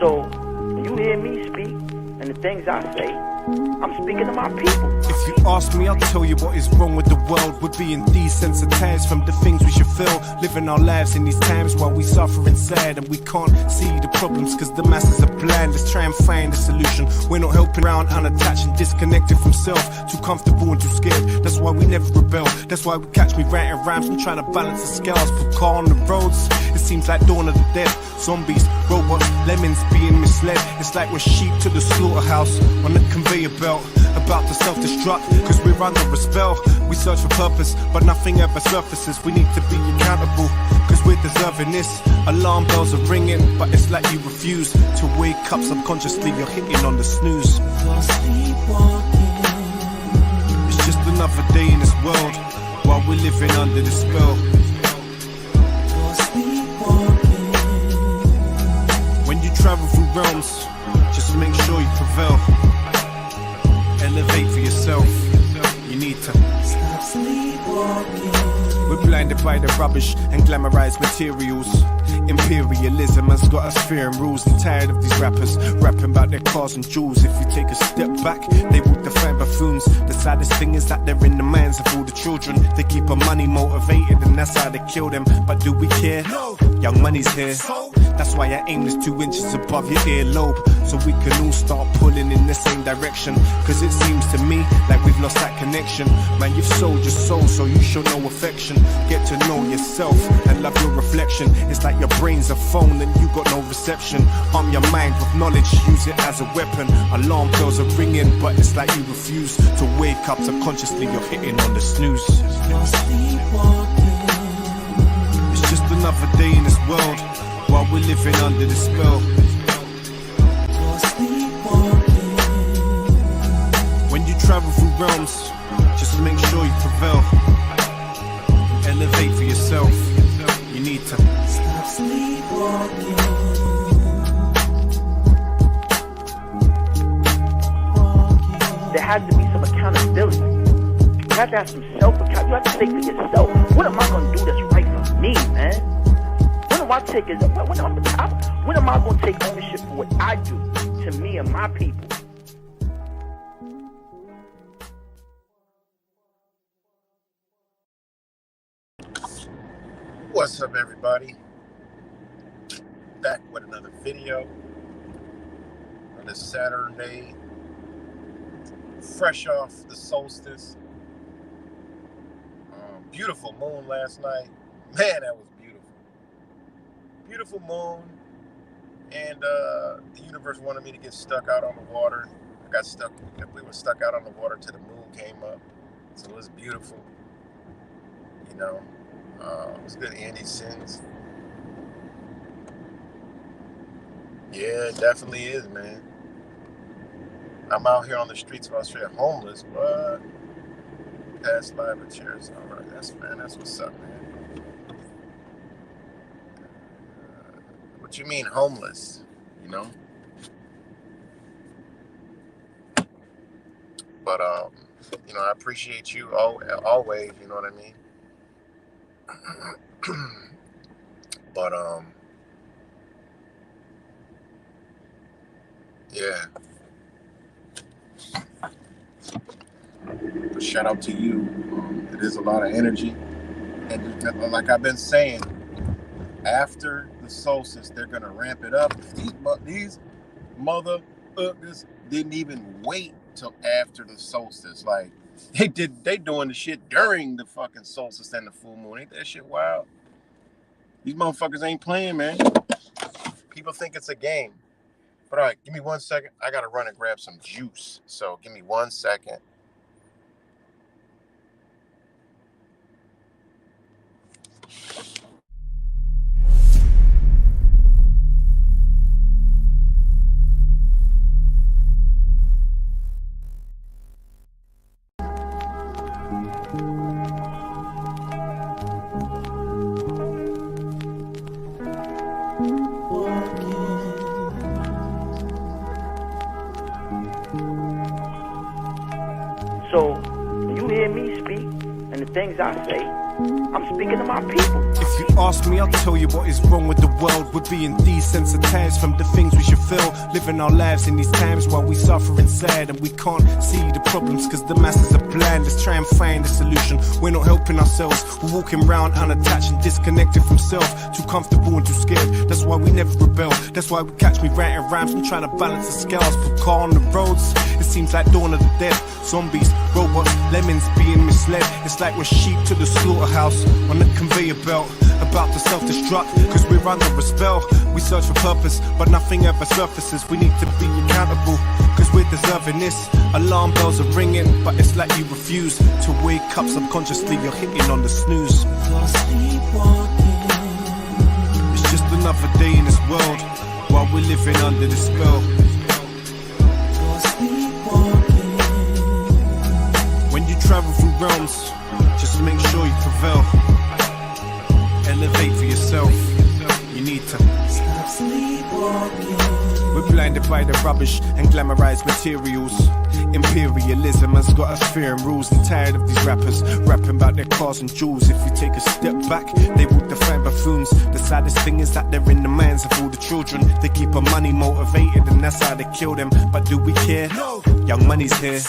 So, when you hear me speak, and the things I say, I'm speaking to my people. If you ask me, I'll tell you what is wrong with the world. We're being desensitized from the things we should feel. Living our lives in these times while we suffer inside, and we can't see the problems cause the masses are blind. Let's try and find a solution. We're not helping around, unattached and disconnected from self. Too comfortable and too scared, that's why we never rebel. That's why we catch me writing rhymes and trying to balance the scales. Put car on the roads, it seems like dawn of the dead. Zombies, robots, lemons being misled. It's like we're sheep to the slaughterhouse on the conveyor belt, about to self-destruct, cause we're under a spell. We search for purpose, but nothing ever surfaces. We need to be accountable, cause we're deserving this. Alarm bells are ringing, but it's like you refuse to wake up. Subconsciously you're hitting on the snooze. It's just another day in this world, while we're living under the spell. When you travel through realms, just make sure you prevail. Elevate for yourself. You need to stop sleepwalking. We're blinded by the rubbish and glamorized materials. Imperialism has got us fearing rules. I'm tired of these rappers rapping about their cars and jewels. If you take a step back, they will define buffoons. The saddest thing is that they're in the minds of all the children. They keep our money motivated and that's how they kill them. But do we care? No. Young money's here. That's why I aim this 2 inches above your earlobe, so we can all start pulling in the same direction. Cause it seems to me like we've lost that connection. Man, you've sold your soul, so you show no affection. Get to know yourself and love your reflection. It's like your brain's a phone and you got no reception. Arm your mind with knowledge, use it as a weapon. Alarm bells are ringing, but it's like you refuse to wake up. Subconsciously you're hitting on the snooze. It's just another day in this world, while we're living under the spell. When you travel through realms, just make sure you prevail. Elevate for yourself. You need to stop sleepwalking. There has to be some accountability. You have to have some self-accountability. You have to think for yourself. What am I going to do that's right for me, man? When am I going to take ownership for what I do to me and my people? What's up, everybody? Back with another video on this Saturday, fresh off the solstice. Beautiful moon last night. Man, that was beautiful moon, and the universe wanted me to get stuck out on the water. I got stuck. We were stuck out on the water till the moon came up, so it was beautiful. You know, it was good. Andy Sins. Yeah, it definitely is, man. I'm out here on the streets of Australia, homeless, but past live with chairs. All right, that's what's up, man. What you mean homeless, you know? But, you know, I appreciate you always, you know what I mean? But, yeah. But shout out to you. It is a lot of energy. And like I've been saying, after the solstice, they're going to ramp it up. These motherfuckers didn't even wait till after the solstice. Like, they doing the shit during the fucking solstice and the full moon. Ain't that shit wild? These motherfuckers ain't playing, man. People think it's a game. But all right, give me 1 second. I got to run and grab some juice. So give me 1 second. So, when you hear me speak and the things I say, I'm speaking to my people. If you ask me, I'll tell you what is wrong with the world. We're being desensitized from the things we should feel. Living our lives in these times while we suffer inside, and we can't see the problems because the masses are blind. Let's try and find a solution. We're not helping ourselves. We're walking around unattached and disconnected from self. Too comfortable and too scared. That's why we never rebel. That's why we catch me writing rhymes and trying to balance the scales. Put car on the roads. It seems like dawn of the dead. Zombies, robots, lemons being misled. It's like we're sheep to the slaughterhouse on the conveyor belt, about to self-destruct, cause we're under a spell. We search for purpose, but nothing ever surfaces. We need to be accountable, cause we're deserving this. Alarm bells are ringing, but it's like you refuse to wake up. Subconsciously you're hitting on the snooze. It's just another day in this world, while we're living under the spell. When you travel through realms, just make sure you prevail. Elevate for yourself. You need to stop sleepwalking. We're blinded by the rubbish and glamorized materials. Imperialism has got us fearing rules, and tired of these rappers rapping about their cars and jewels. If you take a step back, they will define buffoons. The saddest thing is that they're in the minds of all the children. They keep our money motivated, and that's how they kill them. But do we care? No. Young money's here.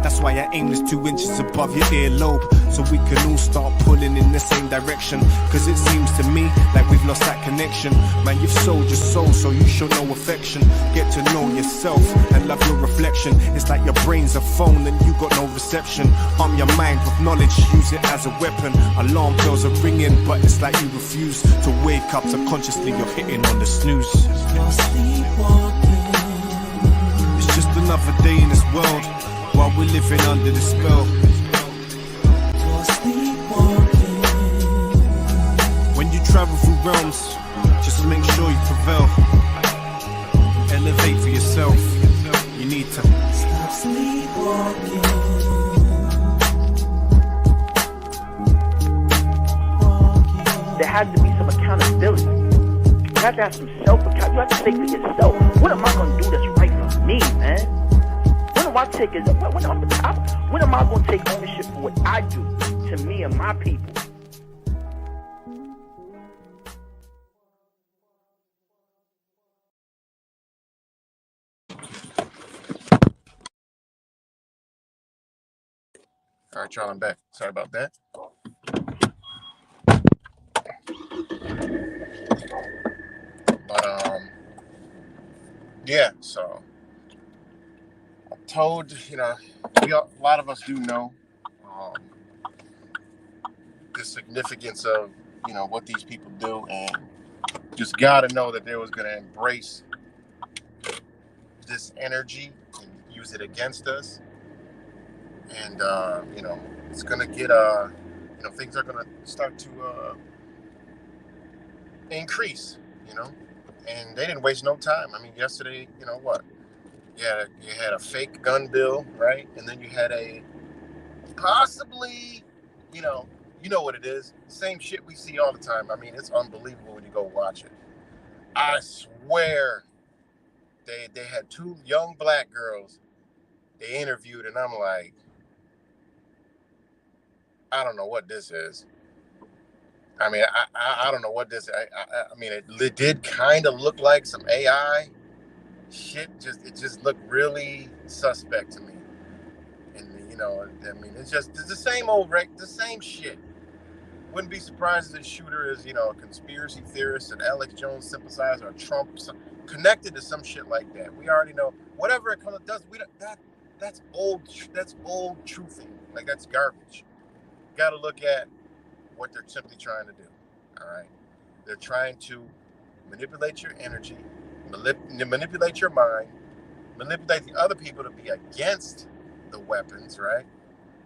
That's why I aim this 2 inches above your earlobe, so we can all start pulling in the same direction. Cause it seems to me like we've lost that connection. Man, you've sold your soul, so you show no affection. Get to know yourself and love your reflection. It's like your brain's a phone and you got no reception. Arm your mind with knowledge, use it as a weapon. Alarm bells are ringing, but it's like you refuse to wake up. Subconsciously you're hitting on the snooze. It's just another day in this world, while we're living under the spell. When you travel through realms, just make sure you prevail. Elevate for yourself. You need to stop sleepwalking. There has to be some accountability. You have to have some self-account. You have to say to yourself, what am I going to do that's right for me, man? When am I going to take ownership for what I do to me and my people? All right, y'all, I'm back. Sorry about that. But, yeah, so I told, a lot of us do know the significance of, what these people do, and just got to know that they was going to embrace this energy and use it against us. And, it's going to get, things are going to start to increase, and they didn't waste no time. I mean, yesterday, you had a fake gun bill, right? And then you had a possibly, you know what it is. Same shit we see all the time. I mean, it's unbelievable when you go watch it. I swear they had 2 young black girls they interviewed, and I'm like, I don't know what this is. I mean, I don't know what this. I mean, it did kind of look like some AI shit. It just looked really suspect to me. And I mean, it's the same the same shit. Wouldn't be surprised if the shooter is, a conspiracy theorist, an Alex Jones sympathizer, or Trump, connected to some shit like that. We already know whatever it does. That's old truthing. Like, that's garbage. Got to look at what they're simply trying to do. All right, they're trying to manipulate your energy, manipulate your mind, manipulate the other people to be against the weapons, right?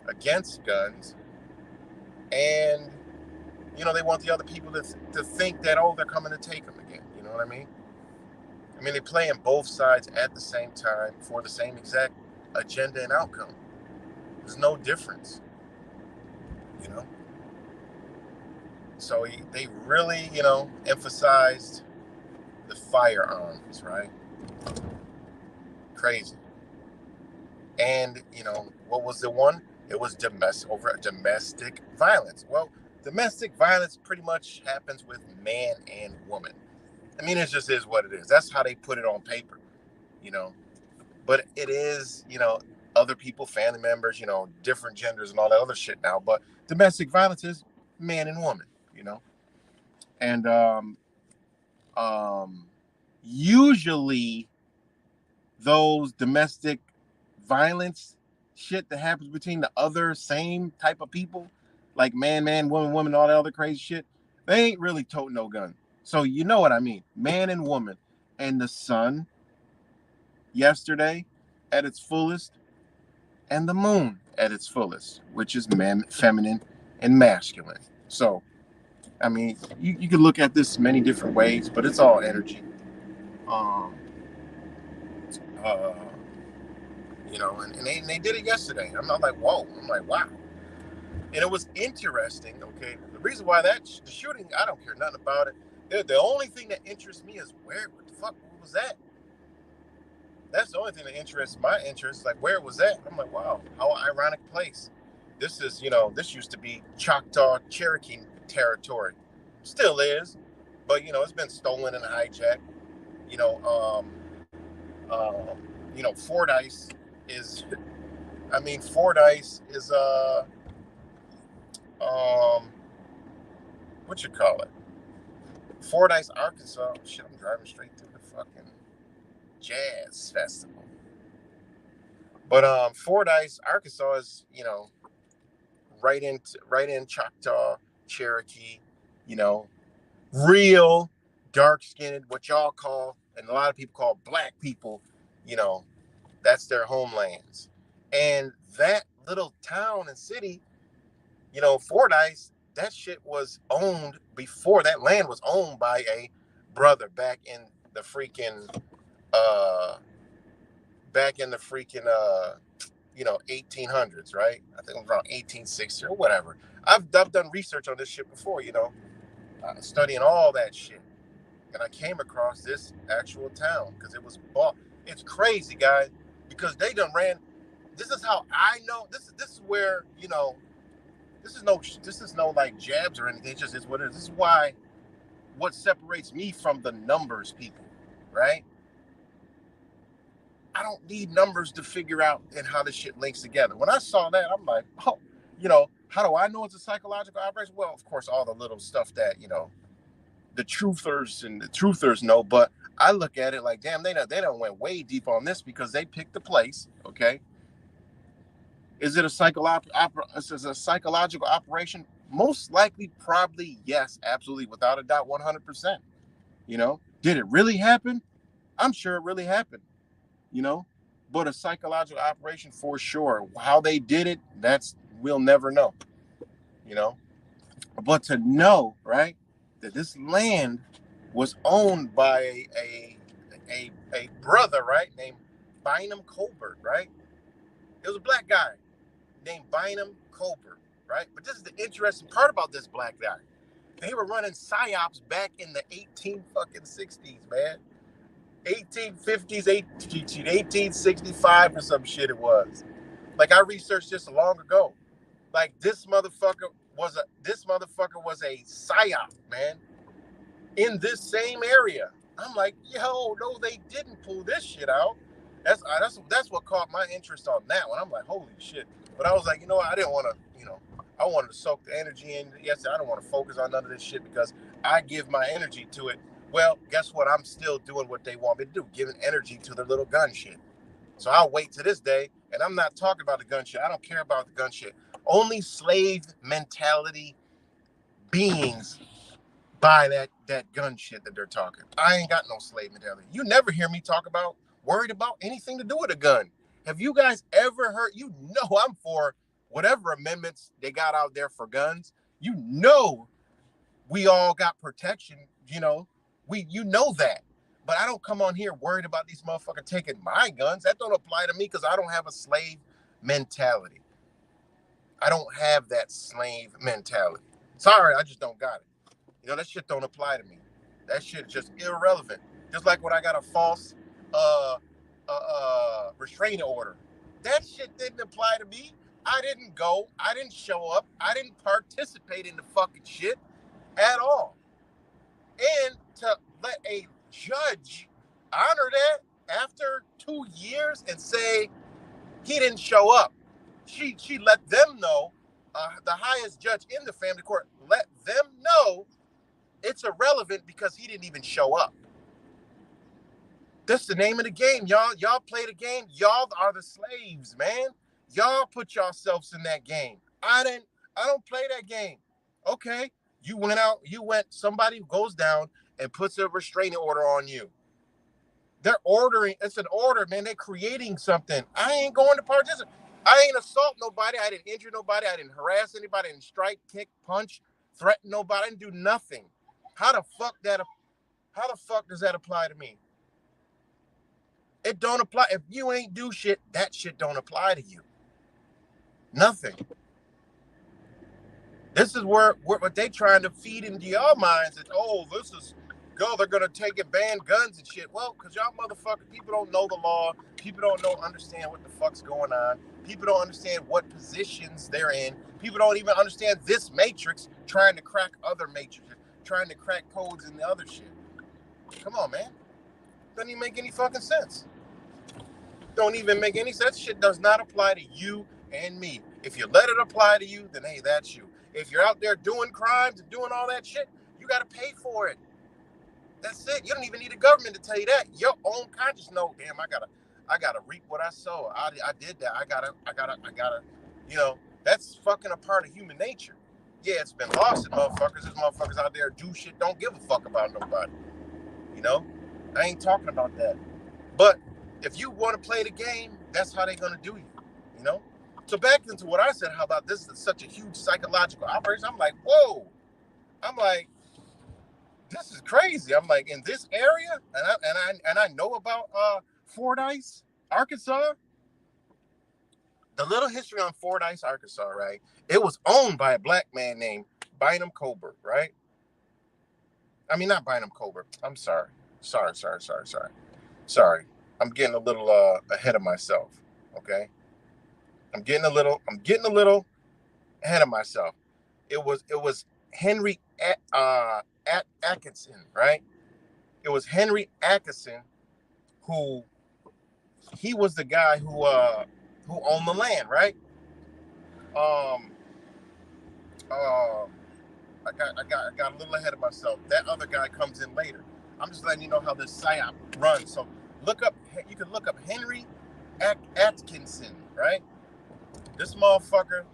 Against guns, and they want the other people to think that, oh, they're coming to take them again. You know what I mean? I mean, they play in both sides at the same time for the same exact agenda and outcome. There's no difference, So they really, emphasized the firearms, right? Crazy. And, what was the one? It was domestic violence. Well, domestic violence pretty much happens with man and woman. I mean, it just is what it is. That's how they put it on paper, But it is, other people, family members, different genders and all that other shit now. But domestic violence is man and woman, And usually those domestic violence shit that happens between the other same type of people, like man, woman, all that other crazy shit, they ain't really toting no gun. So you know what I mean? Man and woman. And the sun yesterday at its fullest, and the moon at its fullest, which is feminine and masculine. So, I mean, you can look at this many different ways, but it's all energy. And they did it yesterday. I'm not like, whoa. I'm like, wow. And it was interesting, okay? The reason why the shooting, I don't care nothing about it. The only thing that interests me is what the fuck was that? That's the only thing that interests my interest. Like, where was that? I'm like, wow, how ironic place. This is, this used to be Choctaw Cherokee territory. Still is. But, it's been stolen and hijacked. Fordyce is, what you call it? Fordyce, Arkansas. Shit, I'm driving straight through the fucking jazz festival. But Fordyce, Arkansas is, right in Choctaw, Cherokee, real dark-skinned, what y'all call, and a lot of people call black people, that's their homelands. And that little town and city, Fordyce, that shit was owned before. That land was owned by a brother back in the freaking 1800s, right? I think it was around 1860 or whatever. I've done research on this shit before, studying all that shit. And I came across this actual town because it was bought. It's crazy, guys, because they done ran. This is how I know. This is where, this is no like jabs or anything. It just is what it is. This is why what separates me from the numbers people, right? I don't need numbers to figure out and how this shit links together. When I saw that, I'm like, oh, how do I know it's a psychological operation? Well, of course, all the little stuff that, the truthers know, but I look at it like, damn, they done went way deep on this because they picked the place, okay? Is it a psychological operation? Most likely, probably, yes, absolutely, without a doubt, 100%. Did it really happen? I'm sure it really happened, but a psychological operation for sure. How they did it, we'll never know, But to know, right, that this land was owned by a brother, right, named Bynum Colbert, right? It was a black guy named Bynum Colbert, right? But this is the interesting part about this black guy. They were running psyops back in the 1860s, man. 1850s, 1865 or some shit it was. Like, I researched this long ago. Like, this motherfucker was a psyop, man, in this same area. I'm like, yo, no, they didn't pull this shit out. That's what caught my interest on that one. I'm like, holy shit. But I was like, you know what? I didn't want to, I wanted to soak the energy in. Yes, I don't want to focus on none of this shit because I give my energy to it. Well, guess what? I'm still doing what they want me to do, giving energy to the little gun shit. So I'll wait to this day, and I'm not talking about the gun shit. I don't care about the gun shit. Only slave mentality beings buy that gun shit that they're talking. I ain't got no slave mentality. You never hear me talk about worried about anything to do with a gun. Have you guys ever heard? You know I'm for whatever amendments they got out there for guns. You know we all got protection, you know that. But I don't come on here worried about these motherfuckers taking my guns. That don't apply to me because I don't have a slave mentality. I don't have that slave mentality. Sorry, I just don't got it. That shit don't apply to me. That shit is just irrelevant. Just like when I got a false restraining order. That shit didn't apply to me. I didn't go. I didn't show up. I didn't participate in the fucking shit at all. And to let a judge honor that after 2 years and say he didn't show up. She let them know, the highest judge in the family court let them know it's irrelevant because he didn't even show up. That's the name of the game, y'all. Y'all play the game. Y'all are the slaves, man. Y'all put yourselves in that game. I don't play that game. Okay. Somebody goes down and puts a restraining order on you. They're ordering, it's an order, man. They're creating something. I ain't going to participate. I ain't assault nobody. I didn't injure nobody. I didn't harass anybody. I didn't strike, kick, punch, threaten nobody. I didn't do nothing. How the fuck does that apply to me? It don't apply. If you ain't do shit, that shit don't apply to you. Nothing. This is where what they trying to feed into your minds is, they're going to take and ban guns and shit. Well, because y'all motherfuckers, people don't know the law. People don't understand what the fuck's going on. People don't understand what positions they're in. People don't even understand this matrix trying to crack other matrices, trying to crack codes in the other shit. Come on, man. Doesn't even make any fucking sense. Don't even make any sense. Shit does not apply to you and me. If you let it apply to you, then hey, that's you. If you're out there doing crimes and doing all that shit, you got to pay for it. That's it. You don't even need a government to tell you that. Your own conscience know, damn, I gotta reap what I sow. I did that. I gotta, that's fucking a part of human nature. Yeah, it's been lost in motherfuckers. There's motherfuckers out there do shit, don't give a fuck about nobody. I ain't talking about that. But if you want to play the game, that's how they're gonna do you. So back into what I said, how about this is such a huge psychological operation? I'm like, whoa. I'm like, this is crazy. I'm like, in this area, and I know about Fordyce, Arkansas. The little history on Fordyce, Arkansas, right? It was owned by a black man named Bynum Colbert, right? I mean, not Bynum Colbert. I'm sorry. Sorry. I'm getting a little ahead of myself. Okay. I'm getting a little ahead of myself. It was Henry Atkinson, right? It was Henry Atkinson he was the guy who owned the land, right? I got a little ahead of myself. That other guy comes in later. I'm just letting you know how this psyop runs. So you can look up Henry Atkinson, right? This motherfucker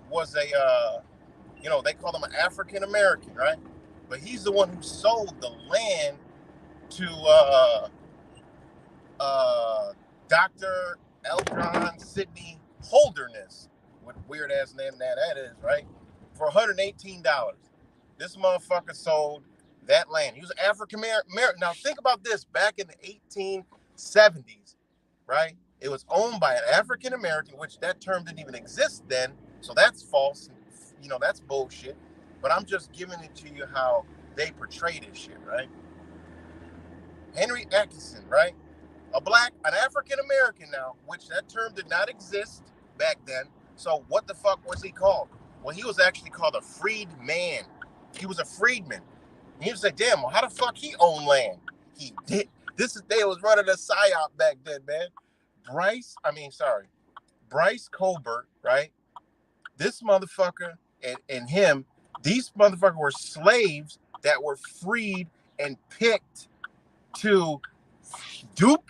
was they call him an African American, right? But he's the one who sold the land to Dr. Eldron Sidney Holderness, what weird ass name that is, right? For $118. This motherfucker sold that land. He was African American. Now think about this. Back in the 1870s, right? It was owned by an African American, which that term didn't even exist then. So that's false. That's bullshit. But I'm just giving it to you how they portray this shit, right? Henry Atkinson, right? An African American now, which that term did not exist back then. So what the fuck was he called? Well, he was actually called a freedman. He was a freedman. And he was like, damn, well, how the fuck he own land? He did. They was running a psyop back then, man. Bryce Colbert, right? This motherfucker and him, these motherfuckers were slaves that were freed and picked to dupe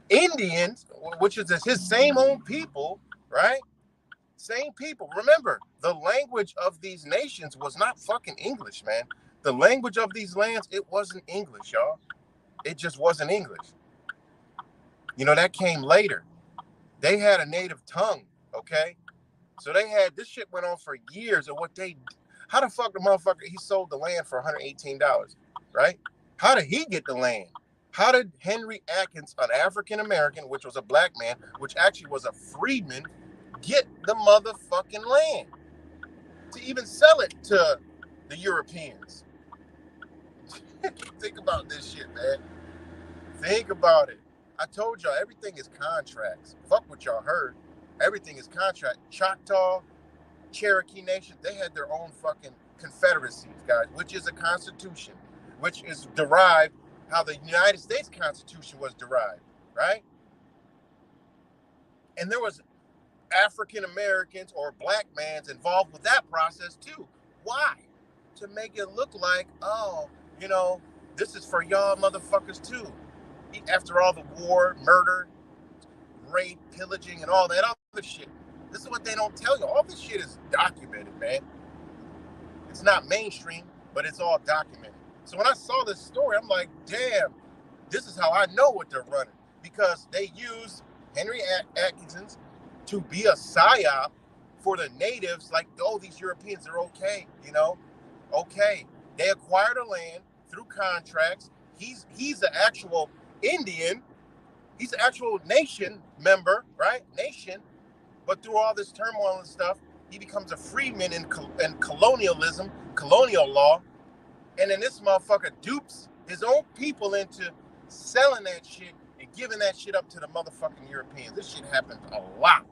Indians, which is his same own people, right? Same people. Remember, the language of these nations was not fucking English, man. The language of these lands, it wasn't English, y'all. It just wasn't English. You know, that came later. They had a native tongue, okay? So they had, this shit went on for years. And how the fuck the motherfucker, he sold the land for $118, right? How did he get the land? How did Henry Atkins, an African-American, which was a black man, which actually was a freedman, get the motherfucking land to even sell it to the Europeans? Think about this shit, man. Think about it. I told y'all, everything is contracts. Fuck what y'all heard. Everything is contract. Choctaw, Cherokee Nation, they had their own fucking confederacies, guys, which is a constitution, which is derived how the United States Constitution was derived, right? And there was African Americans or black mans involved with that process too. Why? To make it look like, oh, you know, this is for y'all motherfuckers too. After all the war, murder, rape, pillaging, and all that other shit. This is what they don't tell you. All this shit is documented, man. It's not mainstream, but it's all documented. So when I saw this story, I'm like, damn, this is how I know what they're running. Because they used Henry Atkinson to be a psyop for the natives, like, oh, these Europeans are okay, you know? Okay. They acquired a land through contracts. He's the actual Indian. He's an actual nation member, right? Nation. But through all this turmoil and stuff, he becomes a freeman in colonialism, colonial law. And then this motherfucker dupes his own people into selling that shit and giving that shit up to the motherfucking Europeans. This shit happens a lot.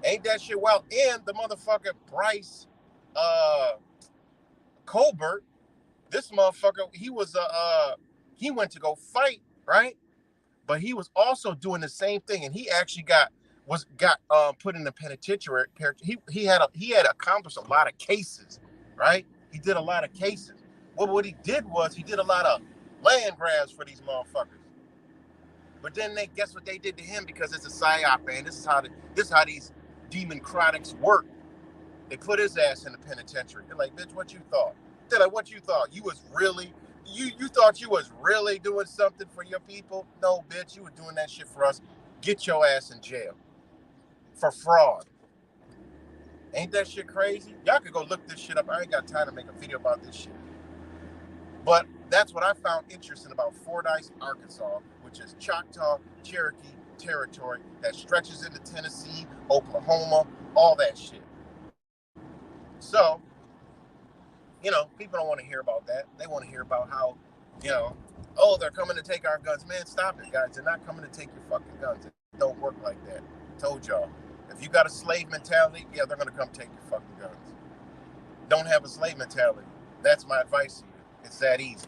Ain't that shit wild? And the motherfucker Bryce Colbert, this motherfucker, he went to go fight, right? But he was also doing the same thing, and he actually got put in the penitentiary. He had accomplished a lot of cases, right? He did a lot of cases. Well, what he did was he did a lot of land grabs for these motherfuckers. But then guess what they did to him, because it's a psyop, man. This is how these democratics work. They put his ass in the penitentiary. They're like, bitch, what you thought? They're like, what you thought? You was really you thought you was really doing something for your people? No, bitch, you were doing that shit for us. Get your ass in jail for fraud. Ain't that shit crazy? Y'all could go look this shit up. I ain't got time to make a video about this shit. But that's what I found interesting about Fordyce, Arkansas, which is Choctaw, Cherokee territory that stretches into Tennessee, Oklahoma, all that shit. So, you know, people don't want to hear about that. They want to hear about how, you know, oh, they're coming to take our guns. Man, stop it, guys. They're not coming to take your fucking guns. It don't work like that. I told y'all. If you got a slave mentality, yeah, they're going to come take your fucking guns. Don't have a slave mentality. That's my advice to you. It's that easy.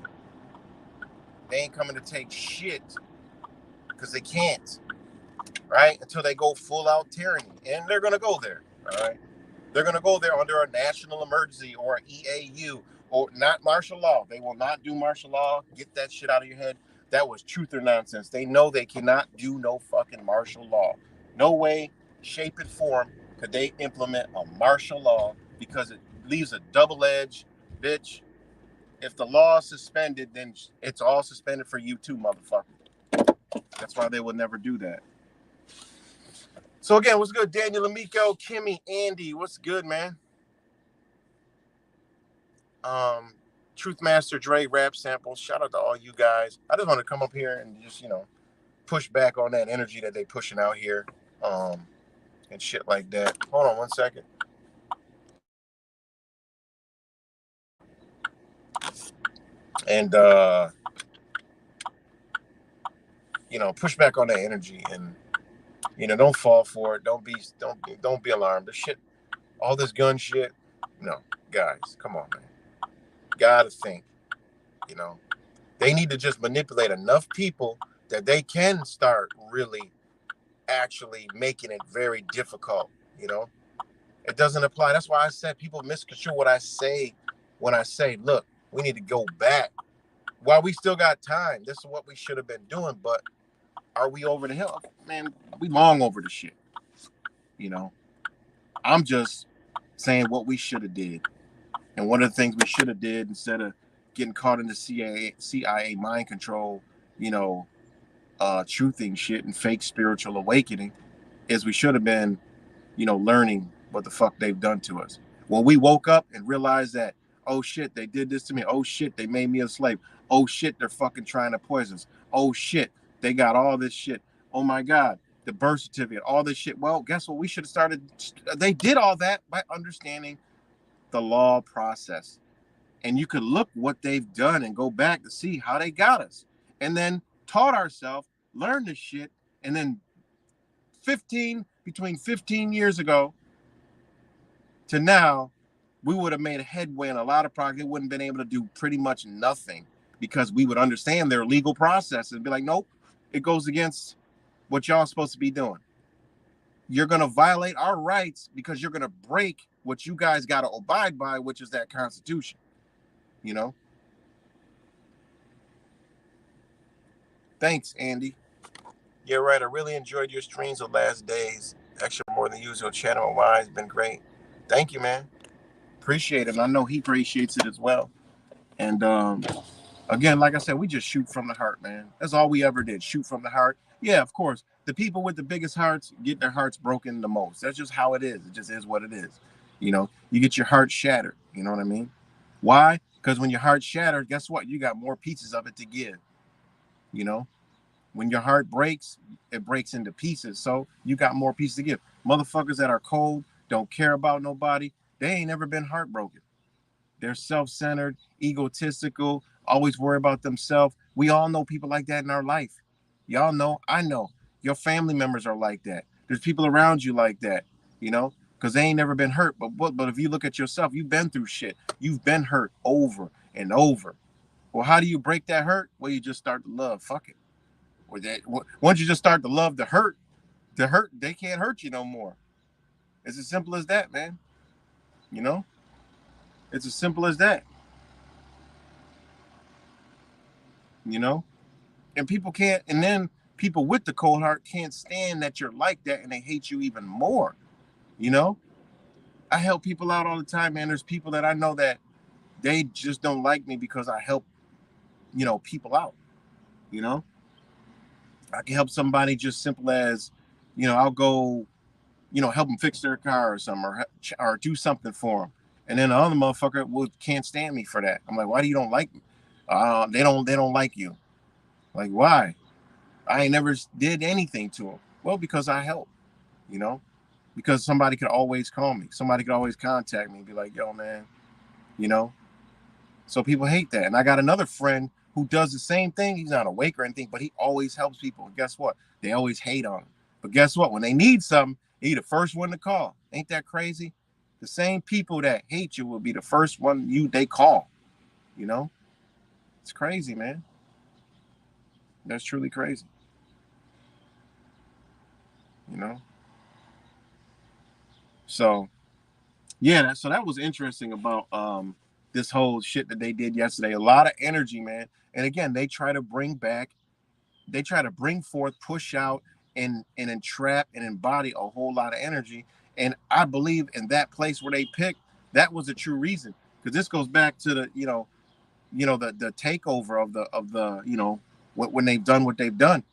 They ain't coming to take shit because they can't, right? Until they go full out tyranny. And they're going to go there, all right? They're going to go there under a national emergency or an EAU or not martial law. They will not do martial law. Get that shit out of your head. That was truth or nonsense. They know they cannot do no fucking martial law. No way, shape, and form could they implement a martial law, because it leaves a double edge, bitch. If the law is suspended, then it's all suspended for you too, motherfucker. That's why they will never do that. So again, what's good, Daniel, Amico, Kimmy, Andy? What's good, man? Truth Master, Dre, Rap Samples. Shout out to all you guys. I just want to come up here and just, you know, push back on that energy that they pushing out here, and shit like that. Hold on one second. And you know, push back on that energy, and you know, don't fall for it. Don't be alarmed. The shit, all this gun shit. No, guys, come on, man. Gotta think. You know, they need to just manipulate enough people that they can start really actually making it very difficult, you know? It doesn't apply. That's why I said people misconstrue what I say when I say, look, we need to go back. While we still got time, this is what we should have been doing, but are we over the hill? Man, we long over the shit, you know? I'm just saying what we should have did. And one of the things we should have did instead of getting caught in the CIA mind control, you know, truthing shit and fake spiritual awakening is we should have been, you know, learning what the fuck they've done to us. When we woke up and realized that, oh shit, they did this to me. Oh shit, they made me a slave. Oh shit, they're fucking trying to poison us. Oh shit, they got all this shit. Oh my God, the birth certificate, all this shit. Well, guess what? We should have started. They did all that by understanding the law process. And you could look what they've done and go back to see how they got us. And then taught ourselves, learned this shit, and then between 15 years ago to now, we would have made a headway in a lot of progress. They wouldn't have been able to do pretty much nothing because we would understand their legal process and be like, nope, it goes against what y'all supposed to be doing. You're going to violate our rights because you're going to break what you guys got to abide by, which is that Constitution, you know? Thanks, Andy. Yeah, right. I really enjoyed your streams the last days. Actually, more than usual. Chatting with Wise been great. Thank you, man. Appreciate it. And I know he appreciates it as well. And again, like I said, we just shoot from the heart, man. That's all we ever did. Shoot from the heart. Yeah, of course. The people with the biggest hearts get their hearts broken the most. That's just how it is. It just is what it is. You know, you get your heart shattered. You know what I mean? Why? Because when your heart's shattered, guess what? You got more pieces of it to give. You know? When your heart breaks, it breaks into pieces. So you got more pieces to give. Motherfuckers that are cold, don't care about nobody, they ain't never been heartbroken. They're self-centered, egotistical, always worry about themselves. We all know people like that in our life. Y'all know, I know. Your family members are like that. There's people around you like that, you know, because they ain't never been hurt. But if you look at yourself, you've been through shit. You've been hurt over and over. Well, how do you break that hurt? Well, you just start to love. Fuck it. Once you just start to love the hurt, they can't hurt you no more. It's as simple as that, man. You know? It's as simple as that. You know? And people can't, and then people with the cold heart can't stand that you're like that and they hate you even more. You know? I help people out all the time, man. There's people that I know that they just don't like me because I help, you know, people out. You know? I can help somebody just simple as, you know, I'll go, you know, help them fix their car or something, or do something for them. And then the other motherfucker can't stand me for that. I'm like, why do you don't like me? They don't like you. Like, why? I ain't never did anything to them. Well, because I help, you know, because somebody could always call me. Somebody could always contact me and be like, yo, man, you know. So people hate that. And I got another friend who does the same thing. He's not awake or anything, but he always helps people. And guess what? They always hate on him. But guess what? When they need something, he the first one to call. Ain't that crazy? The same people that hate you will be the first one they call. You know? It's crazy, man. That's truly crazy. You know? So, yeah, so that was interesting about this whole shit that they did yesterday. A lot of energy, man. And again, they try to bring forth, push out, and entrap and embody a whole lot of energy. And I believe in that place where they picked, that was the true reason. Because this goes back to the, the takeover of the, you know, when they've done what they've done.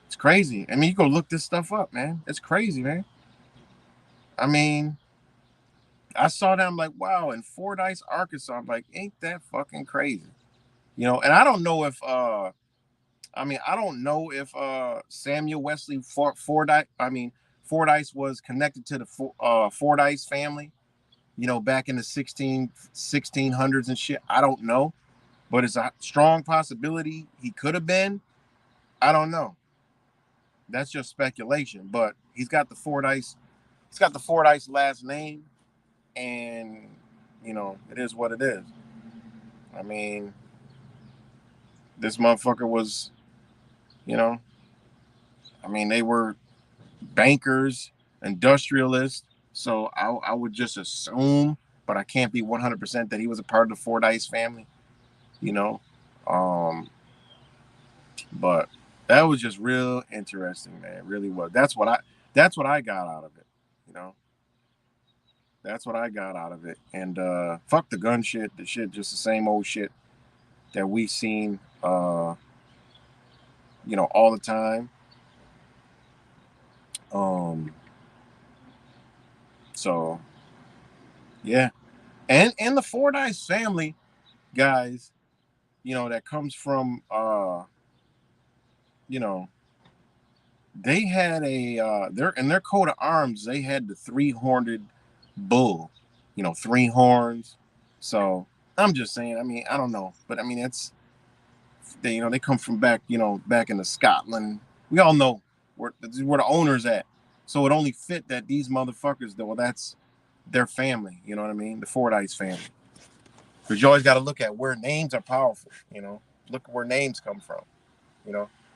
It's crazy. I mean, you go look this stuff up, man. It's crazy, man. I mean, I saw that, I'm like, wow, in Fordyce, Arkansas. I'm like, ain't that fucking crazy? You know, and I don't know if Samuel Wesley Fordyce was connected to the Fordyce family, you know, back in the 1600s and shit. I don't know, but it's a strong possibility he could have been. I don't know. That's just speculation, but he's got the Fordyce last name, and you know, it is what it is. I mean, this motherfucker was, you know, I mean, they were bankers, industrialists. So I would just assume, but I can't be 100% that he was a part of the Fordyce family, you know. But that was just real interesting, man. It really was. That's what I got out of it, you know. That's what I got out of it. And fuck the gun shit. The shit just the same old shit that we've seen all the time. So yeah. And the Fordyce family, guys, that comes from they had their coat of arms, they had the three-horned bull, 3 horns. So I'm just saying, I mean, I don't know, but I mean, it's they come from back into Scotland. We all know where the owner's at. So it only fit that these motherfuckers, that's their family. You know what I mean? The Fordyce family. Because you always got to look at where names are powerful. Look at where names come from.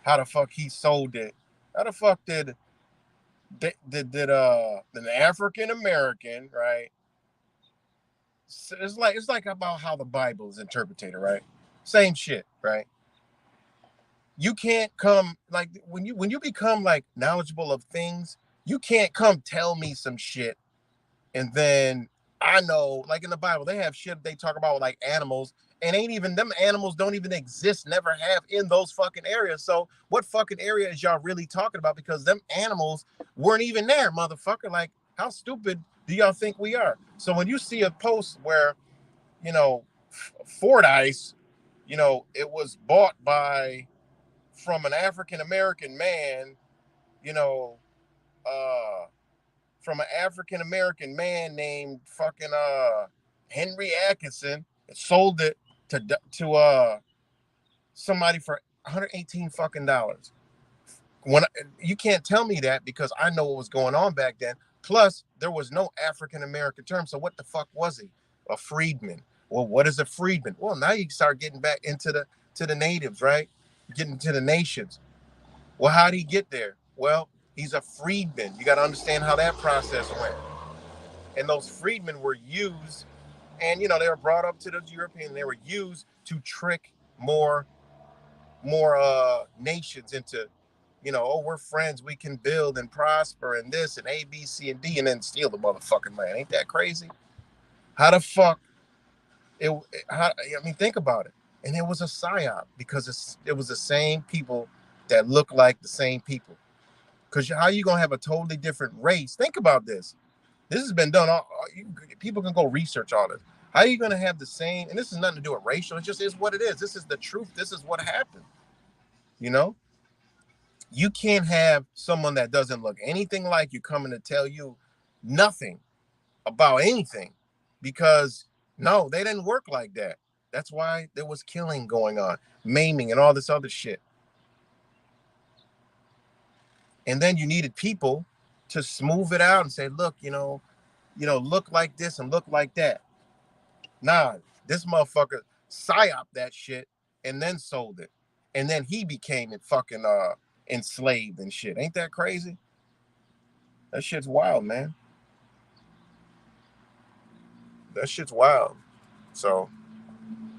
How the fuck he sold it? How the fuck did an African American, right? It's like about how the Bible is interpreted, right? Same shit, right? You can't come like when you become like knowledgeable of things, you can't come tell me some shit and then I know, like in the Bible, they have shit they talk about like animals, and ain't even them animals don't even exist, never have in those fucking areas. So what fucking area is y'all really talking about? Because them animals weren't even there, motherfucker. Like, how stupid do y'all think we are? So when you see a post where, Fordyce, it was bought from an African American man, from an African American man named fucking Henry Atkinson, sold it to somebody for $118 fucking dollars. You can't tell me that because I know what was going on back then. Plus, there was no African American term. So what the fuck was he? A freedman. Well, what is a freedman? Well, now you start getting back into the natives, right? Getting to the nations. Well, how did he get there? Well, he's a freedman. You got to understand how that process went. And those freedmen were used, and they were brought up to the European. They were used to trick more nations into, we're friends, we can build and prosper and this and A, B, C, and D, and then steal the motherfucking land. Ain't that crazy? How the fuck? Think about it. And it was a psyop because it was the same people that look like the same people. Because how you gonna have a totally different race? Think about this. This has been done. People can go research all this. How are you gonna have the same? And this is nothing to do with racial. It just is what it is. This is the truth. This is what happened. You can't have someone that doesn't look anything like you coming to tell you nothing about anything, because no, they didn't work like that. That's why there was killing going on, maiming, and all this other shit. And then you needed people to smooth it out and say, look, look like this and look like that. Nah, this motherfucker psyoped that shit and then sold it. And then he became fucking enslaved and shit. Ain't that crazy? That shit's wild, man. That shit's wild. So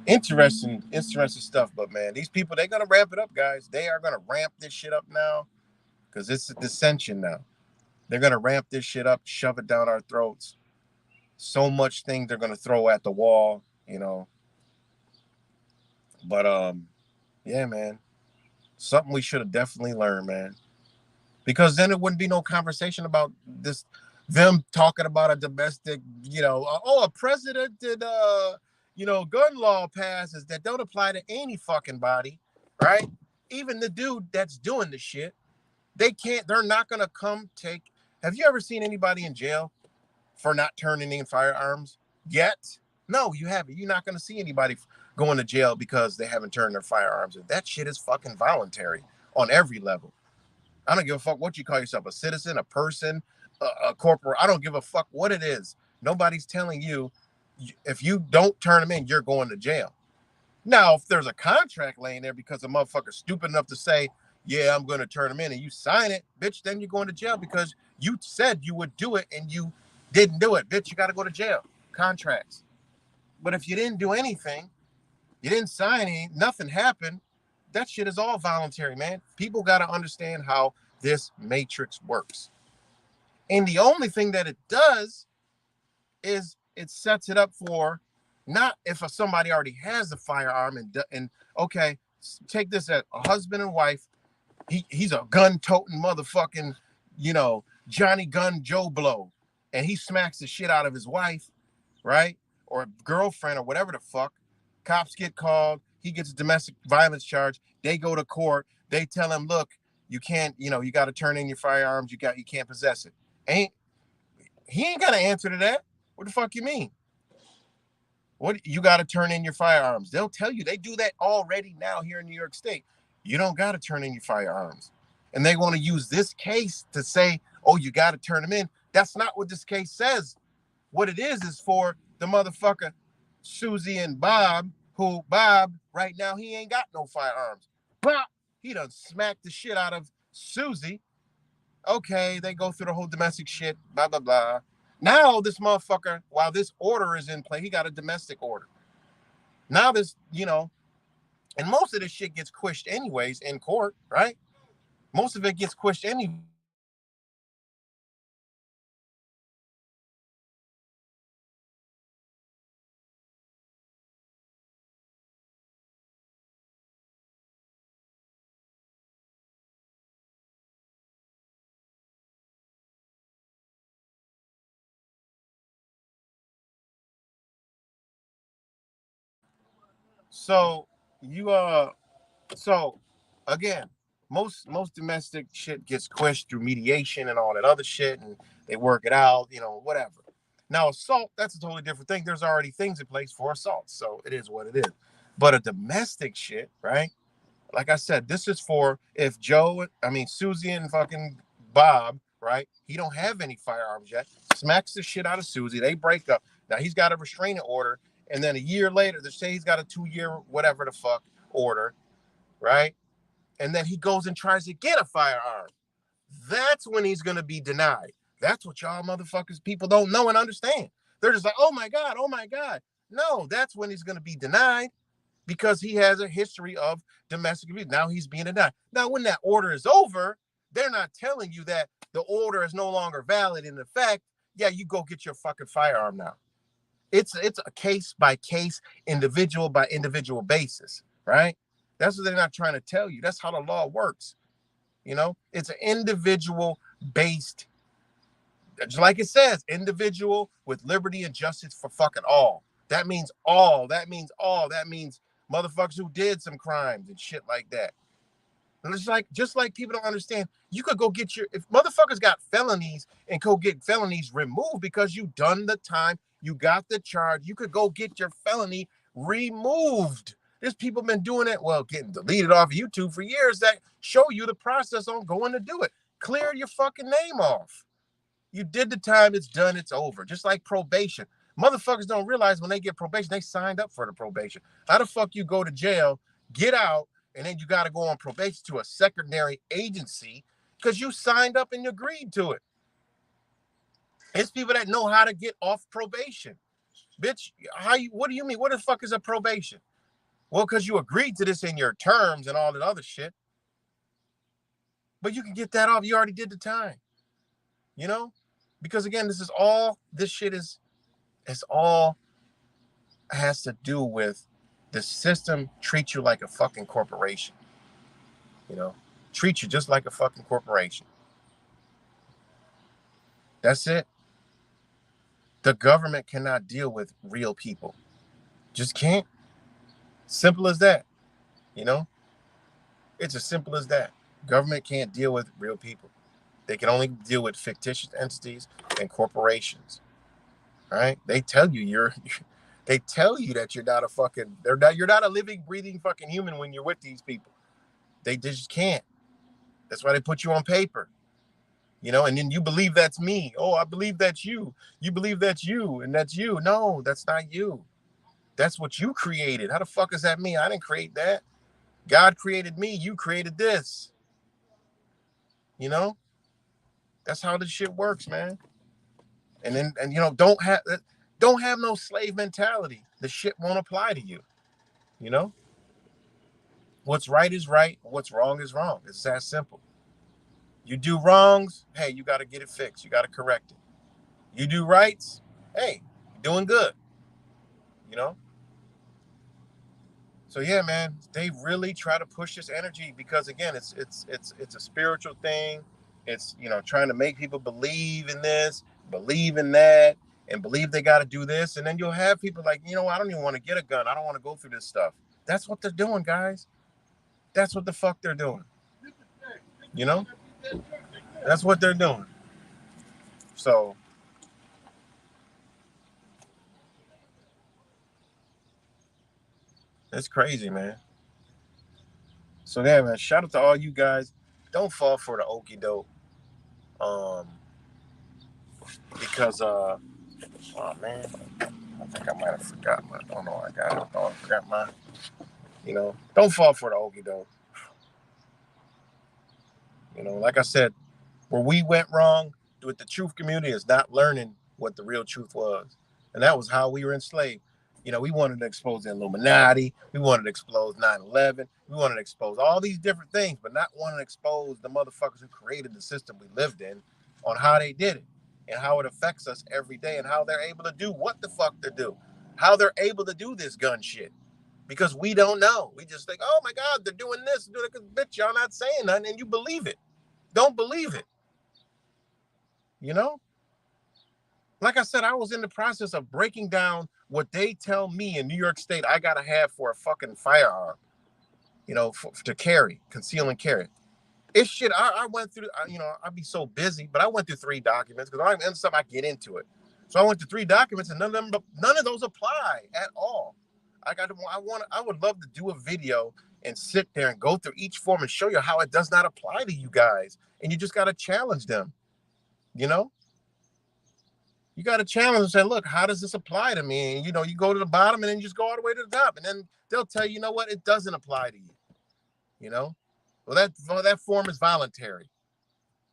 interesting stuff. But man, these people, they're gonna ramp it up, guys. They are gonna ramp this shit up now. Because it's a dissension now. They're going to ramp this shit up, shove it down our throats. So much things they're going to throw at the wall, But, yeah, man. Something we should have definitely learned, man. Because then it wouldn't be no conversation about this, them talking about a domestic, a president did, gun law passes that don't apply to any fucking body, right? Even the dude that's doing the shit. They're not going to come take. Have you ever seen anybody in jail for not turning in firearms yet? No, you haven't. You're not going to see anybody going to jail because they haven't turned their firearms in. That shit is fucking voluntary on every level. I don't give a fuck what you call yourself, a citizen, a person, a corporate. I don't give a fuck what it is. Nobody's telling you if you don't turn them in, you're going to jail. Now, if there's a contract laying there because a motherfucker's stupid enough to say, yeah, I'm going to turn them in, and you sign it, bitch, then you're going to jail because you said you would do it and you didn't do it. Bitch, you got to go to jail. Contracts. But if you didn't do anything, you didn't sign any, nothing happened, that shit is all voluntary, man. People got to understand how this matrix works. And the only thing that it does is it sets it up for not if somebody already has a firearm and okay, take this as a husband and wife. He's a gun-toting motherfucking, Johnny Gun Joe Blow, and he smacks the shit out of his wife, right? Or girlfriend or whatever the fuck. Cops get called. He gets a domestic violence charge. They go to court. They tell him, look, you can't, you got to turn in your firearms. You can't possess it. He ain't gonna answer to that. What the fuck you mean? What, you got to turn in your firearms? They'll tell you. They do that already now here in New York State. You don't got to turn in your firearms. And they want to use this case to say, oh, you got to turn them in. That's not what this case says. What it is for the motherfucker Susie and Bob, who Bob, right now, he ain't got no firearms. But he done smacked the shit out of Susie. Okay, they go through the whole domestic shit, blah, blah, blah. Now this motherfucker, while this order is in play, he got a domestic order. Now this, and most of this shit gets quished anyways in court, right? Most of it gets quished anyway. So so again, most domestic shit gets quished through mediation and all that other shit, and they work it out, whatever. Now assault, that's a totally different thing. There's already things in place for assault, so it is what it is. But a domestic shit, right? Like I said, this is for if Susie and fucking Bob, right? He don't have any firearms yet. Smacks the shit out of Susie. They break up. Now he's got a restraining order. And then a year later, they say he's got a 2-year whatever the fuck order, right? And then he goes and tries to get a firearm. That's when he's going to be denied. That's what y'all motherfuckers, people don't know and understand. They're just like, oh my God, oh my God. No, that's when he's going to be denied because he has a history of domestic abuse. Now he's being denied. Now, when that order is over, they're not telling you that the order is no longer valid in effect. Yeah, you go get your fucking firearm now. It's a case by case, individual by individual basis, right? That's what they're not trying to tell you. That's how the law works. It's an individual based, just like it says, individual with liberty and justice for fucking all. That means all. That means all. That means motherfuckers who did some crimes and shit like that. And it's just like people don't understand. You could go get if motherfuckers got felonies and go get felonies removed because you done the time, you got the charge, you could go get your felony removed. There's people been doing it, getting deleted off YouTube for years that show you the process on going to do it. Clear your fucking name off. You did the time, it's done, it's over. Just like probation. Motherfuckers don't realize when they get probation, they signed up for the probation. How the fuck you go to jail, get out, and then you got to go on probation to a secondary agency because you signed up and you agreed to it. It's people that know how to get off probation. Bitch, what do you mean? What the fuck is a probation? Well, because you agreed to this in your terms and all that other shit. But you can get that off. You already did the time. Because again, this shit all has to do with the system treats you like a fucking corporation. Treat you just like a fucking corporation. That's it. The government cannot deal with real people. Just can't. Simple as that. It's as simple as that. Government can't deal with real people. They can only deal with fictitious entities and corporations. All right? They tell you that you're not a fucking, you're not a living, breathing fucking human when you're with these people. They just can't. That's why they put you on paper. And then you believe that's me. Oh, I believe that's you. You believe that's you, and that's you. No, that's not you. That's what you created. How the fuck is that me? I didn't create that. God created me. You created this. You know, that's how this shit works, man. And then, and you know, don't have no slave mentality. The shit won't apply to you. You know, what's right is right. What's wrong is wrong. It's that simple. You do wrongs, hey, you got to get it fixed. You got to correct it. You do rights, hey, you're doing good. You know. So yeah, man, they really try to push this energy because again, it's a spiritual thing. It's, you know, trying to make people believe in this, believe in that, and believe they got to do this. And then you'll have people like, you know, I don't even want to get a gun. I don't want to go through this stuff. That's what they're doing, guys. That's what the fuck they're doing. You know, that's what they're doing. So. It's crazy, man. So yeah, man, shout out to all you guys. Don't fall for the okie doke. Because oh man, I think I might have forgot my, oh no, I got it. Oh, I forgot my, you know, don't fall for the okie doke. You know, like I said, where we went wrong with the truth community is not learning what the real truth was. And that was how we were enslaved. You know, we wanted to expose the Illuminati. We wanted to expose 9/11. We wanted to expose all these different things, but not wanting to expose the motherfuckers who created the system we lived in on how they did it and how it affects us every day and how they're able to do what the fuck they do, how they're able to do this gun shit. Because we don't know. We just think, oh my God, they're doing this. Doing it. Bitch, y'all not saying nothing and you believe it. Don't believe it. You know? Like I said, I was in the process of breaking down what they tell me in New York State I got to have for a fucking firearm, you know, to carry, conceal and carry. It's shit. I went through, you know, I'd be so busy, but I went through 3 documents because I'm in some, I get into it. So I went through 3 documents and none of those apply at all. I would love to do a video and sit there and go through each form and show you how it does not apply to you guys. And you just got to challenge them, you know? You got to challenge and say, look, how does this apply to me? And, you know, you go to the bottom and then you just go all the way to the top. And then they'll tell you, you know what? It doesn't apply to you. You know? Well, that form is voluntary.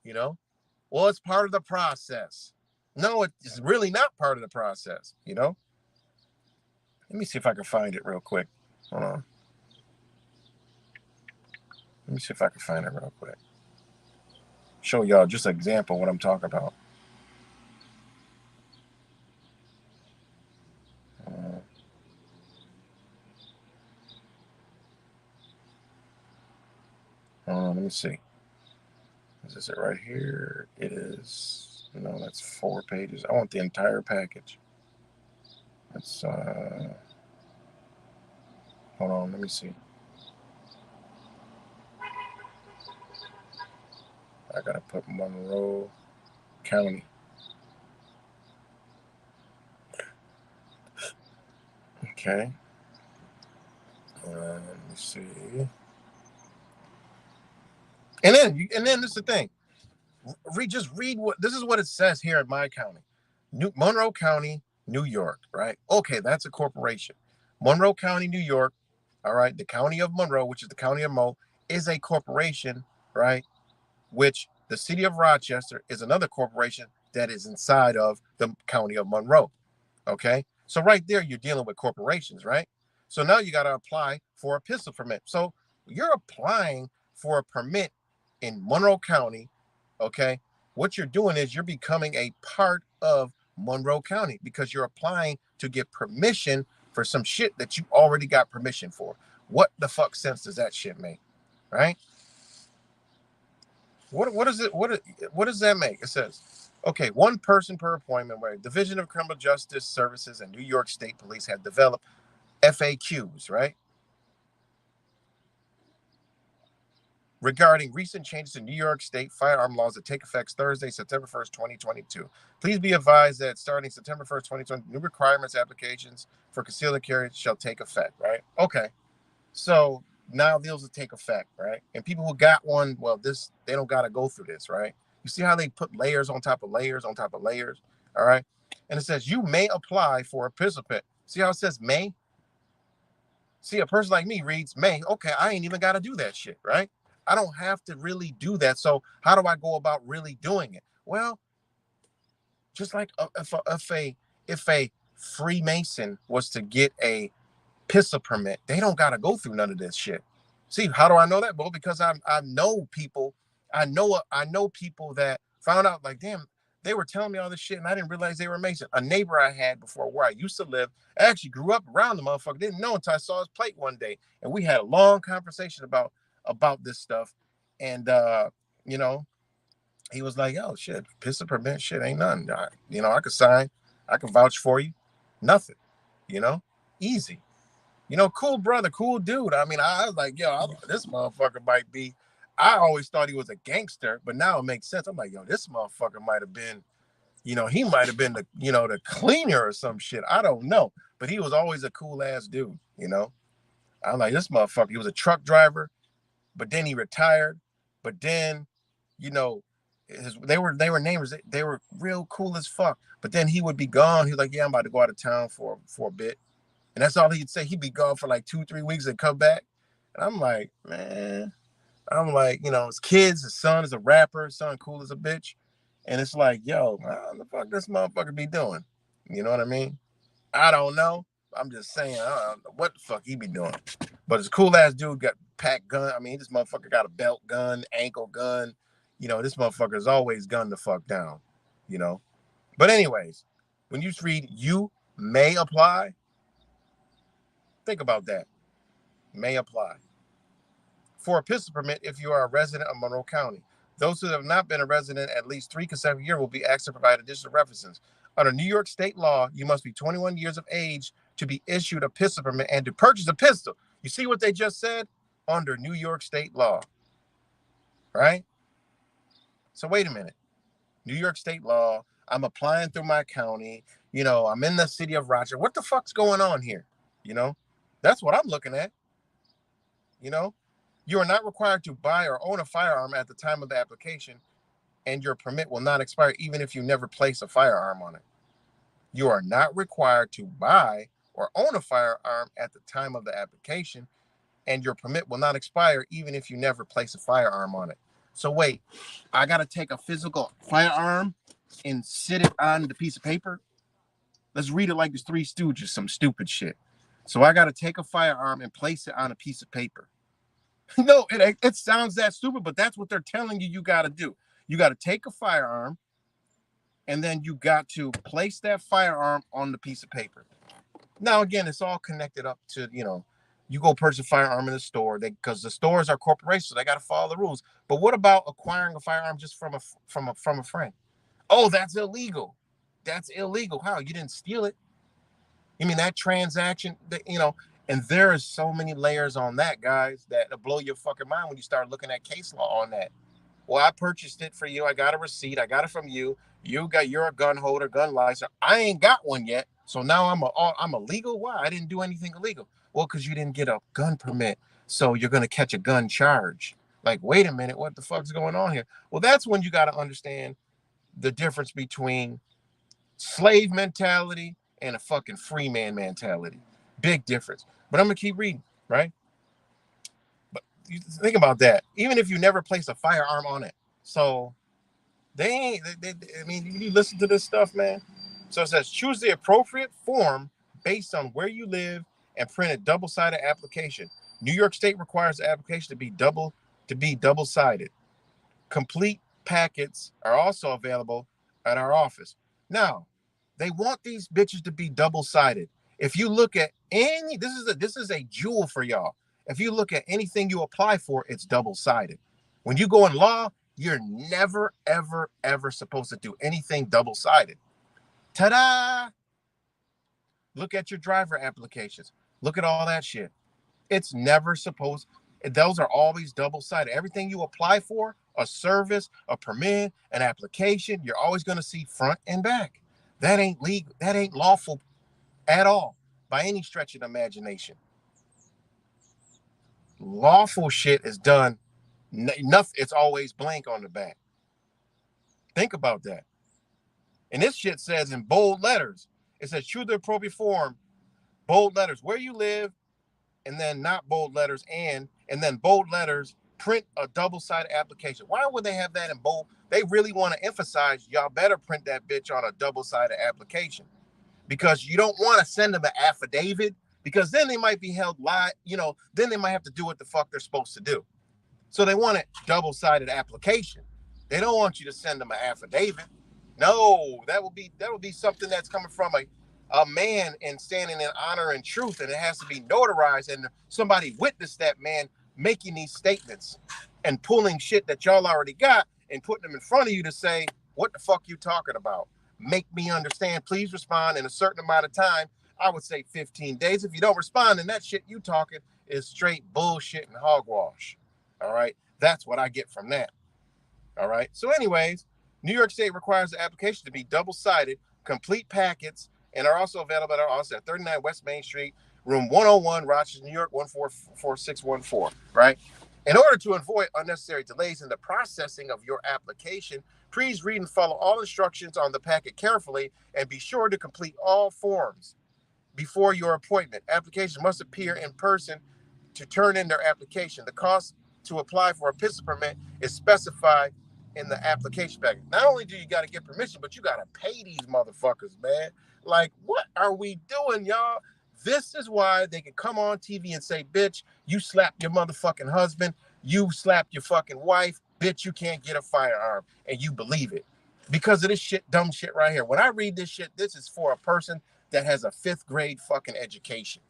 You know? Well, it's part of the process. No, it's really not part of the process. You know? Let me see if I can find it real quick. Hold on. Let me see if I can find it real quick. Show y'all just an example of what I'm talking about. Let me see. Is it right here? It is. No, that's 4 pages. I want the entire package. Let's hold on. Let me see. I gotta put Monroe County. Okay. Let me see. And then this is the thing. Just read what this is what it says here in my county. Monroe County, New York, right? Okay, that's a corporation. Monroe County, New York, all right, the county of Monroe, which is the county of Mo, is a corporation, right? Which the city of Rochester is another corporation that is inside of the county of Monroe. Okay, so right there, you're dealing with corporations, right? So now you got to apply for a pistol permit. So you're applying for a permit in Monroe County, okay? What you're doing is you're becoming a part of Monroe County because you're applying to get permission for some shit that you already got permission for. What the fuck sense does that shit make, right? What does that make? It says, okay, 1 person per appointment where Division of Criminal Justice Services and New York State Police have developed FAQs, right? Regarding recent changes in New York State firearm laws that take effect Thursday, September 1st, 2022. Please be advised that starting September 1st, 2020, new requirements applications for concealed and carry shall take effect, right? Okay. So now these will take effect, right? And people who got one, well, they don't got to go through this, right? You see how they put layers on top of layers on top of layers, all right? And it says you may apply for a pistol permit. See how it says may? See, a person like me reads may. Okay, I ain't even got to do that shit, right? I don't have to really do that. So how do I go about really doing it? Well, just like if a Freemason was to get a PISA permit, they don't got to go through none of this shit. See, how do I know that? Well, because I know people, I know people that found out, like, damn, they were telling me all this shit and I didn't realize they were Mason. A neighbor I had before where I used to live, I actually grew up around the motherfucker, didn't know until I saw his plate one day, and we had a long conversation about this stuff. And you know, he was like, yo, shit, PISA permit shit ain't nothing. I could sign, I could vouch for you. Nothing, easy. Cool brother, cool dude. I mean, I was like, yo, this motherfucker might be. I always thought he was a gangster, but now it makes sense. I'm like, yo, this motherfucker might have been, he might have been the cleaner or some shit. I don't know, but he was always a cool ass dude. I'm like, this motherfucker. He was a truck driver, but then he retired. But then, they were neighbors. They were real cool as fuck. But then he would be gone. He was like, yeah, I'm about to go out of town for a bit. And that's all he'd say. He'd be gone for like 2-3 weeks and come back. And I'm like, man, his kids, his son is a rapper, his son cool as a bitch. And it's like, yo, what the fuck this motherfucker be doing? You know what I mean? I don't know. I'm just saying, I don't know what the fuck he be doing. But this cool ass dude got packed gun. I mean, this motherfucker got a belt gun, ankle gun. This motherfucker is always gunned the fuck down, But anyways, when you read, you may apply, think about that. May apply for a PISA permit if you are a resident of Monroe County. Those who have not been a resident at least 3 consecutive years will be asked to provide additional references. Under New York state law, you must be 21 years of age to be issued a PISA permit and to purchase a pistol. You see what they just said? Under New York state law, right? So wait a minute. New York state law, I'm applying through my county. I'm in the city of Rochester. What the fuck's going on here? That's what I'm looking at. You are not required to buy or own a firearm at the time of the application, and your permit will not expire even if you never place a firearm on it. You are not required to buy or own a firearm at the time of the application, and your permit will not expire even if you never place a firearm on it. So wait, I got to take a physical firearm and sit it on the piece of paper? Let's read it like it's Three Stooges, some stupid shit. So I got to take a firearm and place it on a piece of paper. No, it sounds that stupid, but that's what they're telling you got to do. You got to take a firearm, and then you got to place that firearm on the piece of paper. Now, again, it's all connected up to, you go purchase a firearm in the store because the stores are corporations, so they got to follow the rules. But what about acquiring a firearm just from a friend? Oh, that's illegal. That's illegal. How? You didn't steal it. You mean that transaction, and there is so many layers on that, guys, that'll blow your fucking mind when you start looking at case law on that. Well, I purchased it for you. I got a receipt. I got it from you. You're a gun holder, gun license. I ain't got one yet. So now I'm illegal. Why? I didn't do anything illegal. Well, because you didn't get a gun permit. So you're going to catch a gun charge. Like, wait a minute. What the fuck's going on here? Well, that's when you got to understand the difference between slave mentality and a fucking free man mentality. Big difference. But I'm going to keep reading, right? But you think about that. Even if you never place a firearm on it. So I mean, you listen to this stuff, man. So it says, choose the appropriate form based on where you live and print a double-sided application. New York State requires the application to be double-sided. Complete packets are also available at our office. Now, they want these bitches to be double-sided. If you look at this is a jewel for y'all. If you look at anything you apply for, it's double-sided. When you go in law, you're never, ever, ever supposed to do anything double-sided. Ta-da! Look at your driver applications. Look at all that shit. It's never supposed. Those are always double-sided. Everything you apply for, a service, a permit, an application, you're always going to see front and back. That ain't legal. That ain't lawful at all by any stretch of the imagination. Lawful shit is done. Nothing. It's always blank on the back. Think about that. And this shit says in bold letters. It says choose the appropriate form. Bold letters where you live, and then not bold letters and then bold letters print a double-sided application. Why would they have that in bold? They really want to emphasize, y'all better print that bitch on a double-sided application, because you don't want to send them an affidavit, because then they might be held then they might have to do what the fuck they're supposed to do. So they want a double-sided application. They don't want you to send them an affidavit. No, that will be something that's coming from a man and standing in honor and truth, and it has to be notarized, and somebody witnessed that man making these statements and pulling shit that y'all already got and putting them in front of you to say, what the fuck you talking about? Make me understand. Please respond in a certain amount of time. I would say 15 days. If you don't respond, then that shit you talking is straight bullshit and hogwash. All right. That's what I get from that. All right. So anyways, New York State requires the application to be double-sided, complete packets, and are also available at our office at 39 West Main Street, room 101, Rochester, New York, 144614, right? In order to avoid unnecessary delays in the processing of your application, please read and follow all instructions on the packet carefully and be sure to complete all forms before your appointment. Applications must appear in person to turn in their application. The cost to apply for a PISA permit is specified in the application packet. Not only do you got to get permission, but you got to pay these motherfuckers, man. Like, what are we doing, y'all? This is why they can come on TV and say, bitch, you slapped your motherfucking husband. You slapped your fucking wife. Bitch, you can't get a firearm. And you believe it. Because of this shit, dumb shit right here. When I read this shit, this is for a person that has a 5th grade fucking education.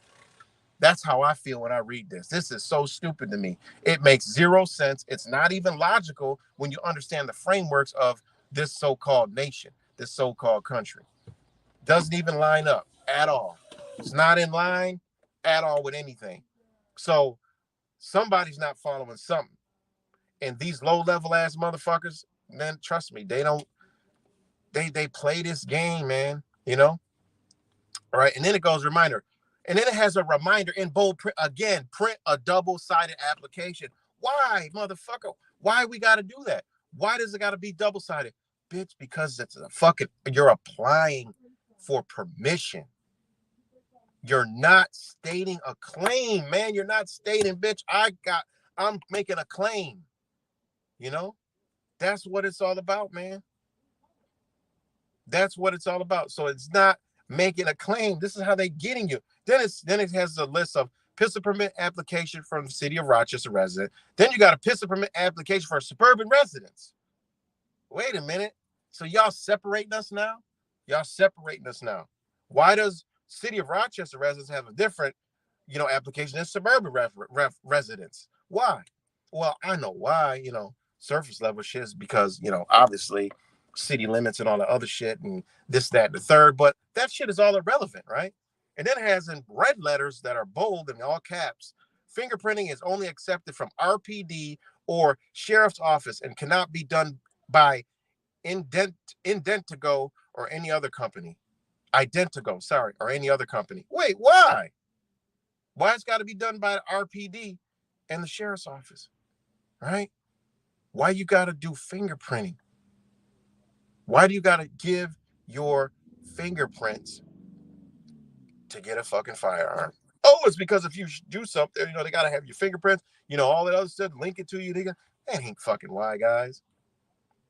That's how I feel when I read this. This is so stupid to me. It makes zero sense. It's not even logical when you understand the frameworks of this so-called nation, this so-called country. Doesn't even line up at all. It's not in line at all with anything. So somebody's not following something. And these low-level ass motherfuckers, man, trust me, they play this game, man, you know? All right, and then it goes reminder. And then it has a reminder in bold print. Again, print a double-sided application. Why, motherfucker? Why we got to do that? Why does it got to be double-sided? Bitch, because it's a fucking, you're applying for permission. You're not stating a claim, man. You're not stating, bitch, I'm making a claim. You know? That's what it's all about, man. That's what it's all about. So it's not making a claim. This is how they're getting you. Then it has a list of PISA permit application from the city of Rochester resident. Then you got a PISA permit application for suburban residents. Wait a minute. So y'all separating us now? Y'all separating us now. Why does city of Rochester residents have a different, application than suburban residents? Why? Well, I know why, surface level shit is because, obviously city limits and all the other shit and this, that, and the third, but that shit is all irrelevant, right? And then it has in red letters that are bold in all caps, fingerprinting is only accepted from RPD or sheriff's office and cannot be done by Identigo or any other company. Or any other company. Wait, why? Why it's got to be done by the RPD and the sheriff's office, right? Why you got to do fingerprinting? Why do you got to give your fingerprints to get a fucking firearm? Oh, it's because if you do something, they got to have your fingerprints, all that other stuff, link it to you. That ain't fucking why, guys.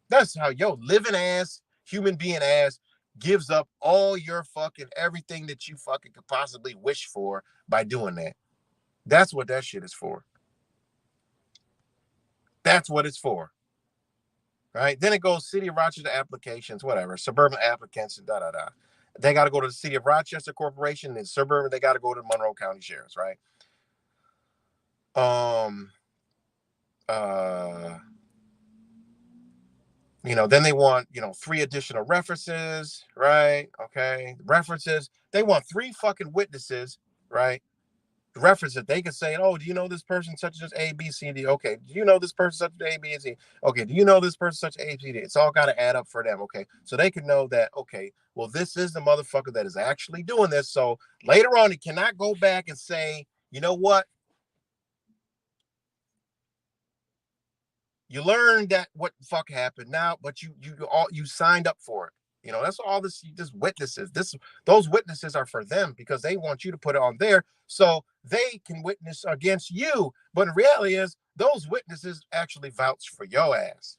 That's how living ass, human being ass gives up all your fucking everything that you fucking could possibly wish for by doing that. That's what that shit is for. That's what it's for. Right? Then it goes city of Rochester applications, whatever, suburban applicants, and da-da-da. They got to go to the city of Rochester Corporation, and suburban, they got to go to Monroe County Sheriff's, right? Then they want, 3 additional references, right? Okay. References. They want 3 fucking witnesses, right? The references, they can say, oh, do you know this person such as A, B, C, D? Okay. Do you know this person such as A, B, and C? Okay. Do you know this person such as A, B, C, D? It's all got to add up for them. Okay. So they can know that, okay, well, this is the motherfucker that is actually doing this. So later on, it cannot go back and say, you know what? You learned that what the fuck happened now, but you signed up for it. You know, that's all this witnesses. Those witnesses are for them because they want you to put it on there so they can witness against you. But the reality is those witnesses actually vouch for your ass.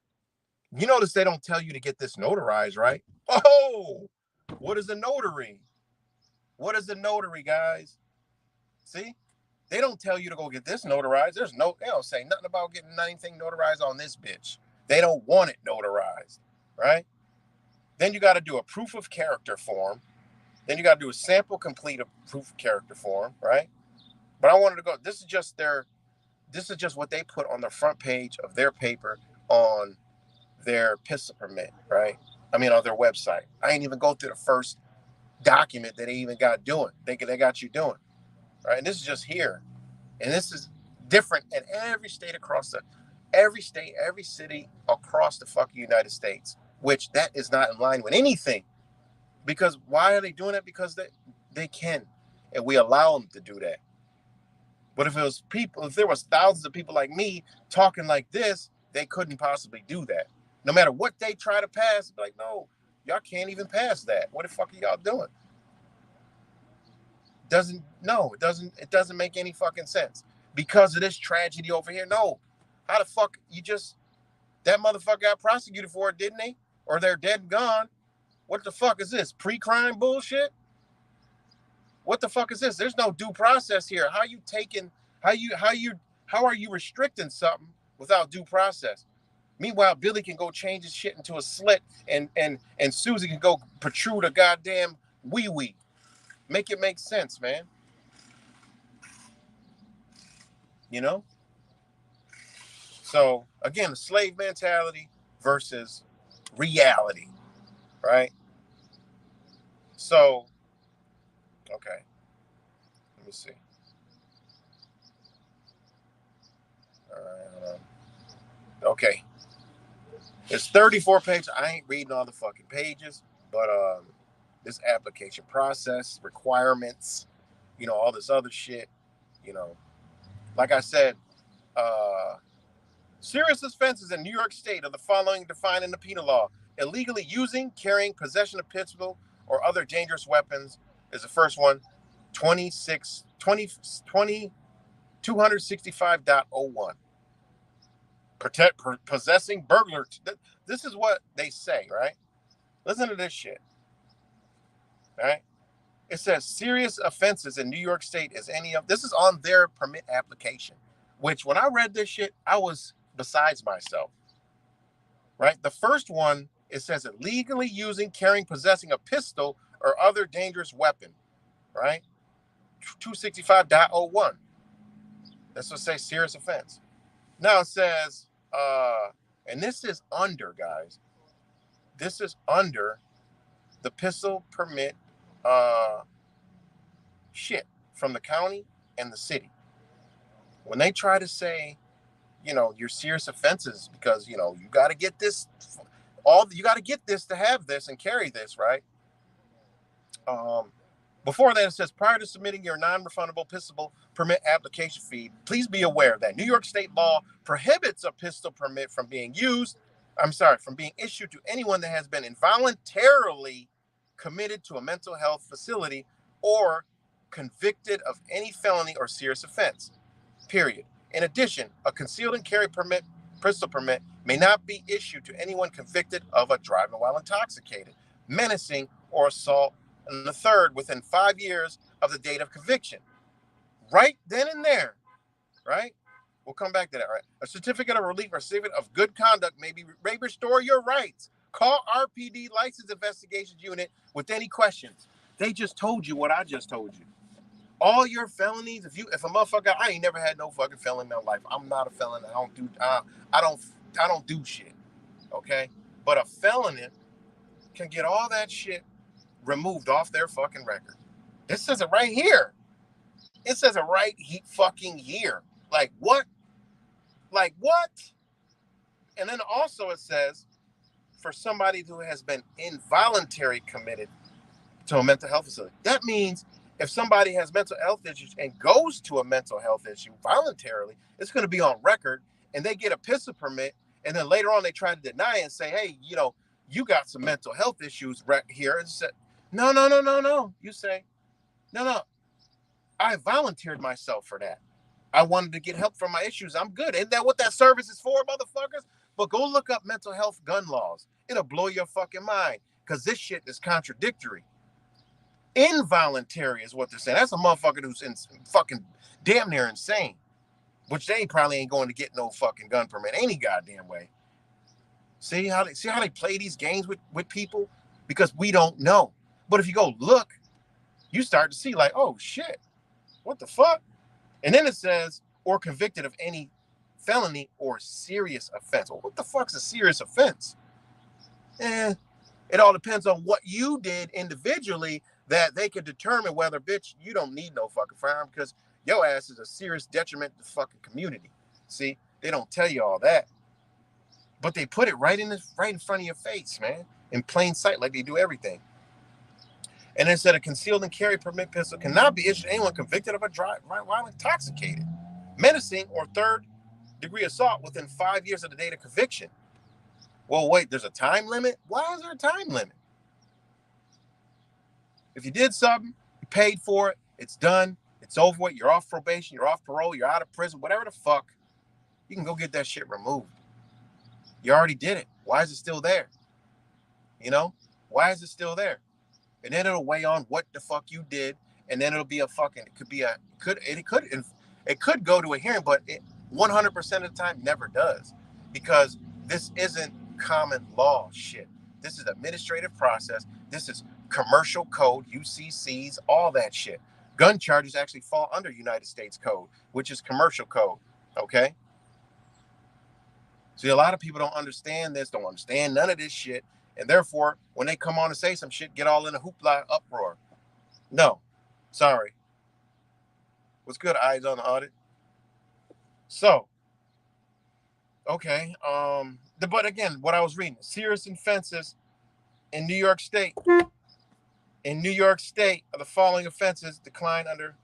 You notice they don't tell you to get this notarized, right? Oh, what is a notary? What is a notary, guys? See? They don't tell you to go get this notarized. They don't say nothing about getting anything notarized on this bitch. They don't want it notarized, right? Then you got to do a proof of character form. Then you got to do a sample complete of proof of character form, right? But I wanted to go, this is just what they put on the front page of their paper on their pistol permit, right? I mean, on their website. I ain't even go through the first document that they even got doing. They got you doing, right? And this is just here. And this is different in every state, every city across the fucking United States, which that is not in line with anything. Because why are they doing it? Because they can, and we allow them to do that. But if there was thousands of people like me talking like this, they couldn't possibly do that. No matter what they try to pass, like, no, y'all can't even pass that. What the fuck are y'all doing? It doesn't make any fucking sense. Because of this tragedy over here, no. How the fuck that motherfucker got prosecuted for it, didn't they? Or they're dead and gone. What the fuck is this? Pre-crime bullshit? What the fuck is this? There's no due process here. How are you restricting something without due process? Meanwhile, Billy can go change his shit into a slit and Susie can go protrude a goddamn wee-wee. Make it make sense, man. You know? So, again, the slave mentality versus reality, right? So, okay. Let me see. All right. Okay. It's 34 pages. I ain't reading all the fucking pages, but this application process, requirements, all this other shit, like I said, serious offenses in New York State are the following defined in the penal law. Illegally using, carrying, possession of pistol or other dangerous weapons is the first one. 265.01. Possessing burglar. This is what they say, right? Listen to this shit. Right? It says serious offenses in New York State is any of this is on their permit application, which when I read this shit, I was besides myself. Right? The first one, it says illegally using, carrying, possessing a pistol or other dangerous weapon. Right? 265.01. That's what say serious offense. Now it says, and this is under, guys. This is under the pistol permit shit from the county and the city. When they try to say, your serious offenses, because you got to get this, you got to get this to have this and carry this, right? Before that, it says, prior to submitting your non-refundable pistol permit application fee, please be aware that New York state law prohibits a pistol permit from being issued to anyone that has been involuntarily committed to a mental health facility or convicted of any felony or serious offense, period. In addition, a concealed and carry pistol permit may not be issued to anyone convicted of a driving while intoxicated, menacing, or assault. And the third, within 5 years of the date of conviction. Right then and there, right? We'll come back to that, right? A certificate of relief or certificate of good conduct may restore your rights. Call RPD License Investigations Unit with any questions. They just told you what I just told you. All your felonies, if a motherfucker, I ain't never had no fucking felony in my life. I'm not a felon. I don't do shit. Okay? But a felon can get all that shit removed off their fucking record. It says it right here. It says it right fucking here. Like what? Like what? And then also it says for somebody who has been involuntarily committed to a mental health facility. That means if somebody has mental health issues and goes to a mental health issue voluntarily, it's going to be on record, and they get a pistol permit, and then later on they try to deny it and say, hey, you got some mental health issues right here. And said, no. You say, no. I volunteered myself for that. I wanted to get help for my issues. I'm good. Isn't that what that service is for, motherfuckers? But go look up mental health gun laws. It'll blow your fucking mind because this shit is contradictory. Involuntary is what they're saying. That's a motherfucker who's fucking damn near insane, which they probably ain't going to get no fucking gun permit any goddamn way. See how they play these games with people? Because we don't know. But if you go look, you start to see like, oh shit, what the fuck? And then it says, or convicted of any felony or serious offense. Well, what the fuck's a serious offense? It all depends on what you did individually that they could determine whether, bitch, you don't need no fucking firearm because your ass is a serious detriment to the fucking community. See, they don't tell you all that. But they put it right in front of your face, man, in plain sight, like they do everything. And it said a concealed and carry permit pistol cannot be issued to anyone convicted of a while intoxicated, menacing, or third-degree assault within 5 years of the date of conviction. Well, wait, there's a time limit? Why is there a time limit? If you did something, you paid for it, it's done, it's over with, you're off probation, you're off parole, you're out of prison, whatever the fuck, you can go get that shit removed. You already did it. Why is it still there? You know? Why is it still there? And then it'll weigh on what the fuck you did, and then it'll be it could go to a hearing, but it 100% of the time never does, because this isn't common law shit. This is administrative process. This is commercial code, UCCs, all that shit. Gun charges actually fall under United States Code, which is commercial code. Okay. See, a lot of people don't understand this, don't understand none of this shit. And therefore, when they come on to say some shit, get all in a hoopla uproar. No, sorry. What's good, Eyes on the Audit? So, okay. But again, what I was reading, serious offenses in New York State. In New York State, the following offenses decline under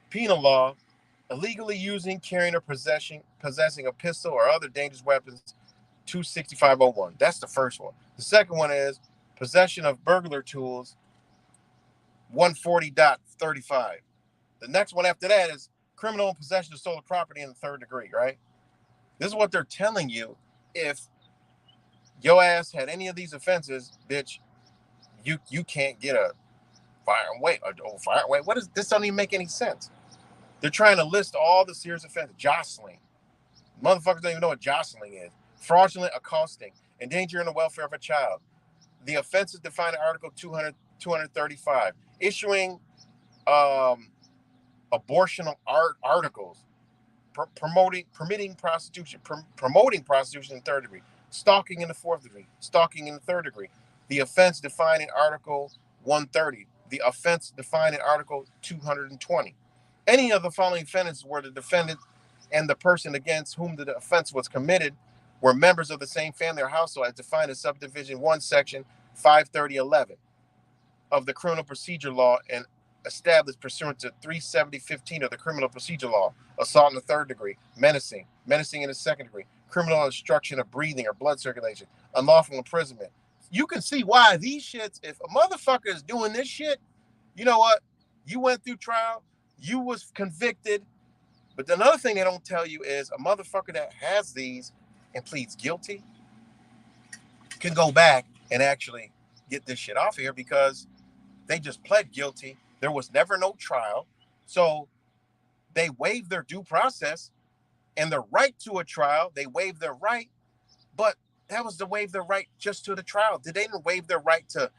penal law: illegally using, carrying, or possessing a pistol or other dangerous weapons, 26501. That's the first one. The second one is possession of burglar tools, 140.35. The next one after that is criminal possession of stolen property in the third degree, right? This is what they're telling you. If your ass had any of these offenses, bitch, you can't get a firearm. Wait, what is this? Doesn't even make any sense. They're trying to list all the serious offenses. Jostling. Motherfuckers don't even know what jostling is. Fraudulent accosting. Endangering the welfare of a child. The offenses defined in Article 235. Issuing abortional articles. Promoting prostitution. Promoting prostitution in the third degree. Stalking in the fourth degree. Stalking in the third degree. The offense defined in Article 130. The offense defined in Article 220. Any of the following offenses where the defendant and the person against whom the offense was committed were members of the same family or household as defined in Subdivision 1, Section 530.11 of the Criminal Procedure Law and established pursuant to 370.15 of the Criminal Procedure Law: assault in the third degree, menacing in the second degree, criminal obstruction of breathing or blood circulation, unlawful imprisonment. You can see why these shits, if a motherfucker is doing this shit, you know what? You went through trial, you was convicted. But another thing they don't tell you is a motherfucker that has these and pleads guilty can go back and actually get this shit off here because they just pled guilty. There was never no trial. So they waived their due process and the right to a trial. They waived their right, but that was to waive their right just to the trial. They didn't waive their right to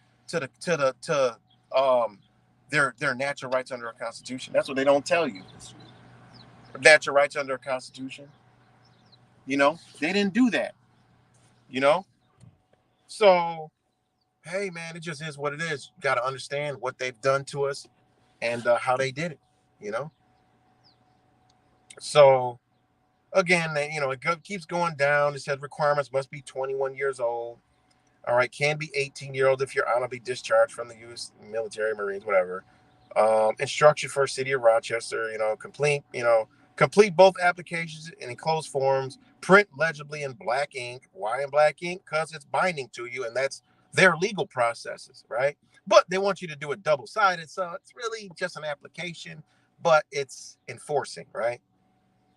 their natural rights under a constitution. That's what they don't tell you. Natural rights under a constitution. You know, they didn't do that. You know? So, hey, man, it just is what it is. You got to understand what they've done to us and how they did it, you know? So, again, it keeps going down. It says requirements must be 21 years old. All right, can be 18-year-old if you're honorably discharged from the U.S. military, Marines, whatever. Instruction for City of Rochester, complete both applications in enclosed forms print legibly in black ink. Why in black ink? Because it's binding to you, and that's their legal processes, right? But they want you to do it double-sided, so it's really just an application, but it's enforcing, right?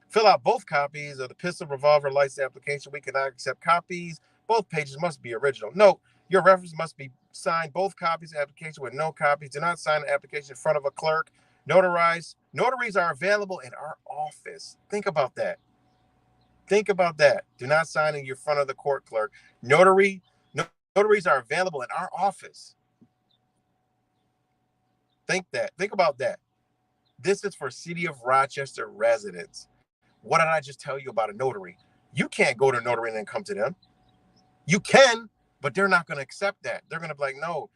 Fill out both copies of the pistol, revolver, license application. We cannot accept copies. Both pages must be original. Note, your reference must be signed both copies of the application with no copies. Do not sign the application in front of a clerk. Notarize. Notaries are available in our office. Think about that. Think about that. Do not sign in your front of the court clerk. Notaries are available in our office. Think about that. This is for City of Rochester residents. What did I just tell you about a notary? You can't go to a notary and then come to them. You can, but they're not going to accept that. They're going to be like, no,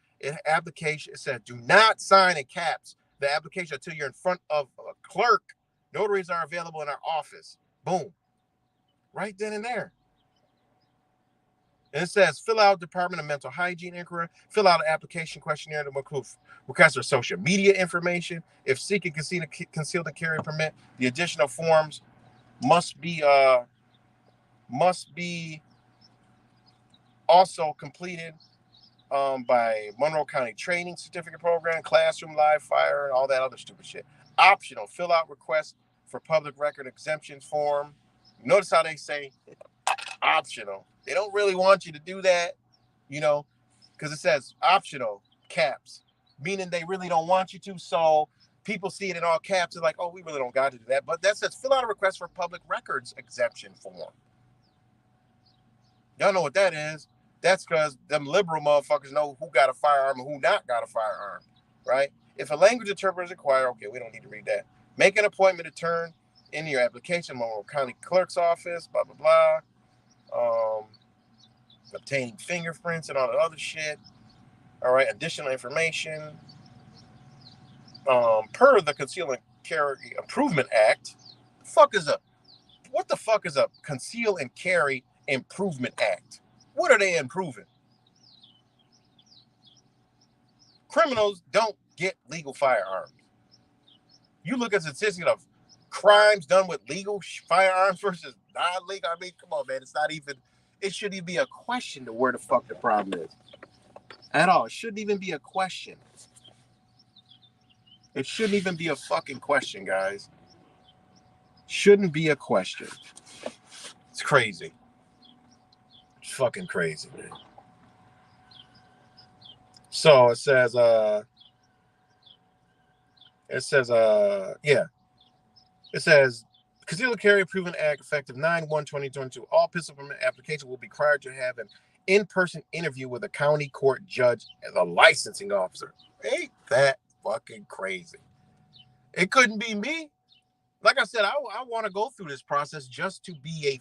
application, it says do not sign in caps the application until you're in front of a clerk. Notaries are available in our office. Boom. Right then and there. And it says, fill out Department of Mental Hygiene inquiry, fill out an application questionnaire that request for social media information. If seeking concealed and carry permit, the additional forms must be also completed by Monroe County Training Certificate Program, Classroom, Live Fire, and all that other stupid shit. Optional, fill out request for public record exemption form. Notice how they say optional. They don't really want you to do that, because it says optional caps, meaning they really don't want you to. So people see it in all caps. They're like, oh, we really don't got to do that. But that says fill out a request for public records exemption form. Y'all know what that is. That's because them liberal motherfuckers know who got a firearm and who not got a firearm, right? If a language interpreter is required, okay, we don't need to read that. Make an appointment to turn in your application, Monroe County Clerk's Office, blah, blah, blah. Obtaining fingerprints and all the other shit. All right, additional information. Per the Conceal and Carry Improvement Act, what the fuck is a Conceal and Carry Improvement Act? What are they improving? Criminals don't get legal firearms. You look at the statistic of crimes done with legal firearms versus non-legal. I mean, come on, man. It shouldn't even be a question to where the fuck the problem is. At all. It shouldn't even be a question. It shouldn't even be a fucking question, guys. Shouldn't be a question. It's crazy. It's fucking crazy, man. So it says, Conceal and Carry Improvement Act effective 9/1/2022. All pistol permit applications will be required to have an in-person interview with a county court judge and a licensing officer. Ain't that fucking crazy? It couldn't be me. Like I said, I want to go through this process just to be